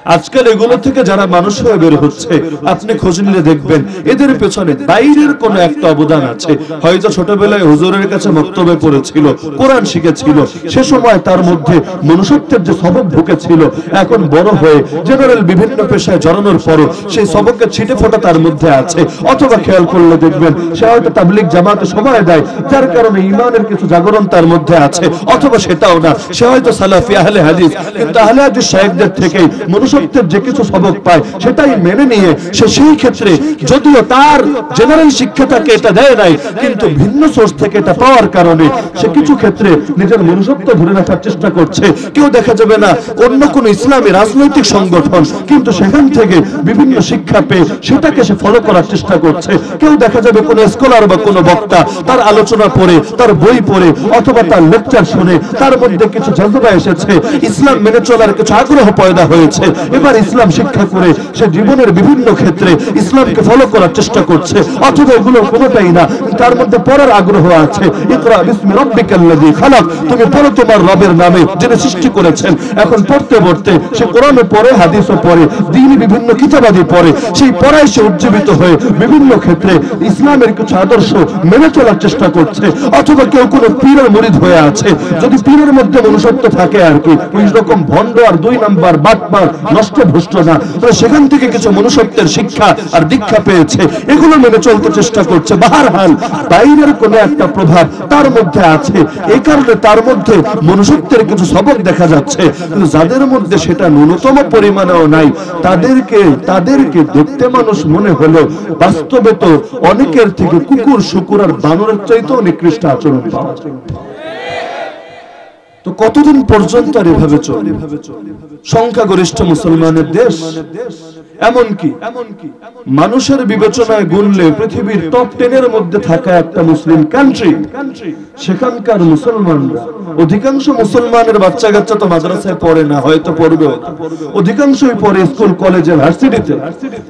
আজকাল এগুলো থেকে যারা মানুষ হয়ে বের হচ্ছে, আপনি খোঁজ নিলে দেখবেন এদের পেছনে বাইরের কোন একটা অবদান আছে। হয়তো ছোটবেলায় হুজুরের কাছে বক্তব্য পড়েছিল, কোরআন শিখেছিল, সে সময় তার মধ্যে মনুষ্যত্বের যে সবক ঢুকেছিল, এখন বড় হয়ে জেনারেল বিভিন্ন পেশায় জড়ানোর পরও সেই সবকের ছিটে ফোটা তার মধ্যে আছে। অথবা খেয়াল করলে দেখবেন সে হয়তো তাবলীগ জামাতে সময় দেয়, যার কারণে ঈমানের কিছু জাগরণ তার মধ্যে আছে। অথবা সেটাও না, সে হয়তো সালাফি আহলে হাদিস, কিন্তু আহলে হাদিস শায়েখদের থেকেই মনুষ্যত্বের যে কিছু সবক পায় সেটাই মেনে নিয়ে সে সেই ক্ষেত্রে যদিও তার জেনারেল শিক্ষা তাকে এটা দেয় নাই, কিন্তু ভিন্ন সোর্স থেকে এটা পাওয়ার কারণে সে কিছু ক্ষেত্রে নিজের মনুষ্যত্ব ধরে রাখার চেষ্টা করছে। কেউ দেখা যাবে না অন্য কোন ইসলামী রাজনৈতিক সংগঠন, কিন্তু সেখান থেকে বিভিন্ন শিক্ষা পেয়ে সেটাকে সে ফলো করার চেষ্টা করছে। কেউ দেখা যাবে কোন স্কলার বা কোন বক্তা তার আলোচনা পড়ে, তার বই পড়ে অথবা তার লেকচার শুনে তার মধ্যে কিছু জজবা এসেছে, ইসলাম মেনে চলার কিছু আগ্রহ পয়দা হয়েছে, এবার ইসলাম শিক্ষা করে সে জীবনের বিভিন্ন ক্ষেত্রে ইসলামকে ফলো করার চেষ্টা করছে। অথবা এগুলো কোনোটাই না, তার মধ্যে পড়ার আগ্রহ আছে। ইকরা বিসমি রাব্বিকাল্লাযী খালাক, তুমি পড়ো তোমার রবের নামে যিনি সৃষ্টি করেছেন। এখন পড়তে পড়তে সে কোরআনে পড়ে, হাদিসও পড়ে, দ্বীনি বিভিন্ন কিতাবাদি পড়ে, সেই পড়ায় সে উজ্জীবিত হয়ে বিভিন্ন ক্ষেত্রে ইসলামের কিছু আদর্শ মেনে চলার চেষ্টা করছে। অথবা কেউ কোনো পীরের মুরিদ হয়ে আছে, যদি পীরের মধ্যে মনুষ্যত্ব থাকে আর কি, ওই রকম ভণ্ড আর 2 নাম্বার বাটপার নষ্ট ভ্রষ্ট না, তবে সেখান থেকে কিছু মনুষ্যত্বের শিক্ষা আর দীক্ষা পেয়েছে, এগুলো মেনে চলতে চেষ্টা করছে। বাহারহাল বাইরের কোনো একটা প্রভাব তার মধ্যে আছে, এই কারণে তার মধ্যে মনুষ্যত্বের কিছু সবক দেখা যাচ্ছে। কিন্তু যাদের মধ্যে সেটা ন্যূনতম পরিমাণেও নাই, তাদেরকে দেখতে মানুষ মনে হলো বাস্তবে তো অনেকের থেকে কুকুর শুকুর আর বানরের চাইতেও নিকৃষ্ট আচরণ পাওয়া যায়। তো কতদিন পর্যন্ত আর এভাবে চলবে? সংখ্যাগরিষ্ঠ মুসলমানের দেশ, এমনকি মানুষের বিবেচনায় গুনলে পৃথিবীর টপ 10 এর মধ্যে থাকা একটা মুসলিম কান্ট্রি, সেখানকার মুসলমানরা অধিকাংশ মুসলমানের বাচ্চা কাচ্চা তো মাদ্রাসায় পড়ে না, হয়তো পড়বে, অধিকাংশই পড়ে স্কুল কলেজের ভার্সিটিতে।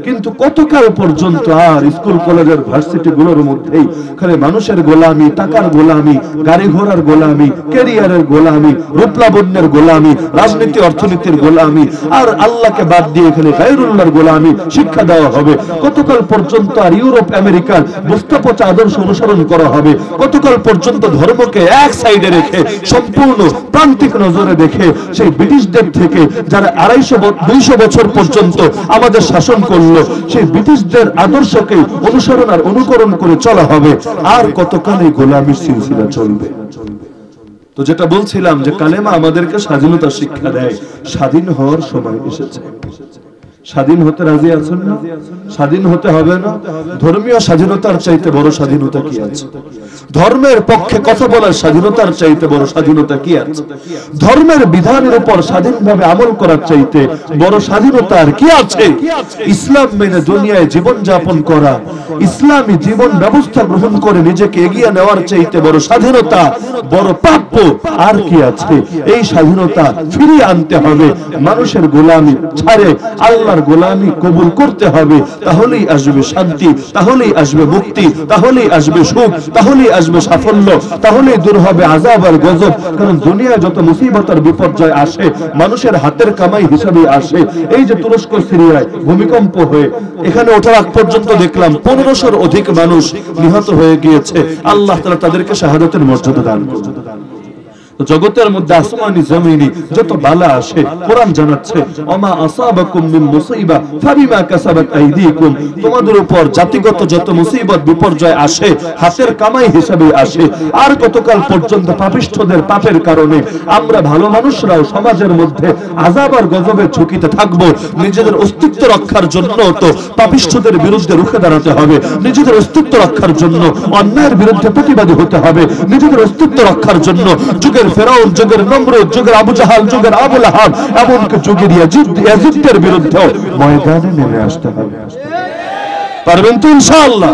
কিন্তু কতকাল পর্যন্ত আর স্কুল কলেজের ভার্সিটি গুলোর মধ্যেই খালি মানুষের গোলামি, টাকার গোলামি, গাড়ি ঘোড়ার গোলামি, ক্যারিয়ারের গোলামি, রূপলাবণ্যের গোলামি, রাজনীতি অর্থনীতির গোলামি, আর আল্লাহকে বাদ দিয়ে এখানে গায়রুল্লাহর গোলামি শিক্ষা দেওয়া হবে? কতকাল পর্যন্ত আর ইউরোপ আমেরিকার বস্তাপচা আদর্শ অনুসরণ করা হবে? কতকাল পর্যন্ত ধর্মকে এক সাইডে রেখে সম্পূর্ণ প্রান্তিক নজরে দেখে সেই ব্রিটিশদের থেকে যারা 250 বছর পর্যন্ত আমাদের শাসন করলো, সেই ব্রিটিশদের আদর্শকে অনুসরণ আর অনুকরণ করে চলা হবে? আর কতকাল এই গোলামির সিলসিলা চলবে? তো যেটা বলছিলাম যে কালেমা আমাদেরকে স্বাধীনতা শিক্ষা দেয়। স্বাধীন হওয়ার সময় এসেছে। স্বাধীন হতে রাজি আছেন না? স্বাধীন হতে হবে না? ধর্মীয় স্বাধীনতার চাইতে বড় স্বাধীনতা কি আছে? ধর্মের পক্ষে কথা বলার স্বাধীনতার চাইতে বড় স্বাধীনতা কি আছে? ধর্মের বিধানের উপর স্বাধীনভাবে আমল করার চাইতে বড় স্বাধীনতা আর কি আছে? ইসলাম মেনে দুনিয়ায় জীবন যাপন করা, ইসলামী জীবন ব্যবস্থা গ্রহণ করে নিজেকে এগিয়ে নেওয়ার চাইতে বড় স্বাধীনতা, বড় প্রাপ্য আর কি আছে? এই স্বাধীনতা ফিরিয়ে আনতে হবে। মানুষের গোলামি ছাড়ে আল্লাহর গোলামি কবুল করতে হবে। তাহলেই আসবে শান্তি, তাহলেই আসবে মুক্তি, তাহলেই আসবে সুখ, তাহলেই আসবে সাফল্য, তাহলেই দূর হবে আযাব আর গজব। কারণ দুনিয়ায় যত মুসিবত আর বিপর্যয় আসে মানুষের হাতের কামাই হিসাবে আসে। এই যে তুরস্ক সিরিয়ায় ভূমিকম্প হয়ে এখানে ওঠার আগ পর্যন্ত দেখলাম 1500-র অধিক মানুষ নিহত হয়ে গিয়েছে। আল্লাহ তাআলা তাদেরকে শাহাদাতের মর্যাদা দান করুন। জগতের মধ্যে আসমানি জমিনি যত বালা আসে, কোরআন জানাচ্ছে ওমা আসাবাকুম মিন মুসিবা ফাবিমা কাসাবাত আইদিকুম, তোমাদের উপর জাতিগত যত মুসিবত বিপর্যয় আসে হাতের কামাই হিসাবে আসে। আর কতকাল পর্যন্ত পাপিষ্ঠদের পাপের কারণে আমরা ভালো মানুষরাও সমাজের মধ্যে আযাব আর গজবের ঝুঁকিতে থাকবো? নিজেদের অস্তিত্ব রক্ষার জন্য তো পাপিষ্ঠদের বিরুদ্ধে রুখে দাঁড়াতে হবে, নিজেদের অস্তিত্ব রক্ষার জন্য অন্যায়ের বিরুদ্ধে প্রতিবাদী হতে হবে, নিজেদের অস্তিত্ব রক্ষার জন্য যুগের ফেরাউন, যুগের নমরুদ, যুগের আবু জাহাল, যুগের আবু লাহাব, এমনকি যুগের ইয়াজিদের বিরুদ্ধে ময়দানে নেমে আসতে হবে। পারবেন তো ইনশাআল্লাহ?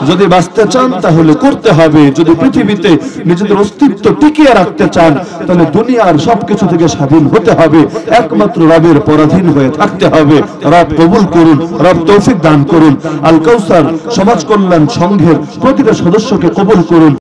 যদি বাঁচতে চান তাহলে করতে হবে। যদি পৃথিবীতে নিজেদের অস্তিত্ব টিকিয়ে রাখতে চান তাহলে দুনিয়ার সবকিছু থেকে স্বাধীন হতে হবে, একমাত্র রবের পরাধীন হয়ে থাকতে হবে। রব কবুল করুন, রব তৌফিক দান করুন। আল কাউসার সমাজ কল্যাণ সংঘের প্রতিটা সদস্যকে কবুল করুন।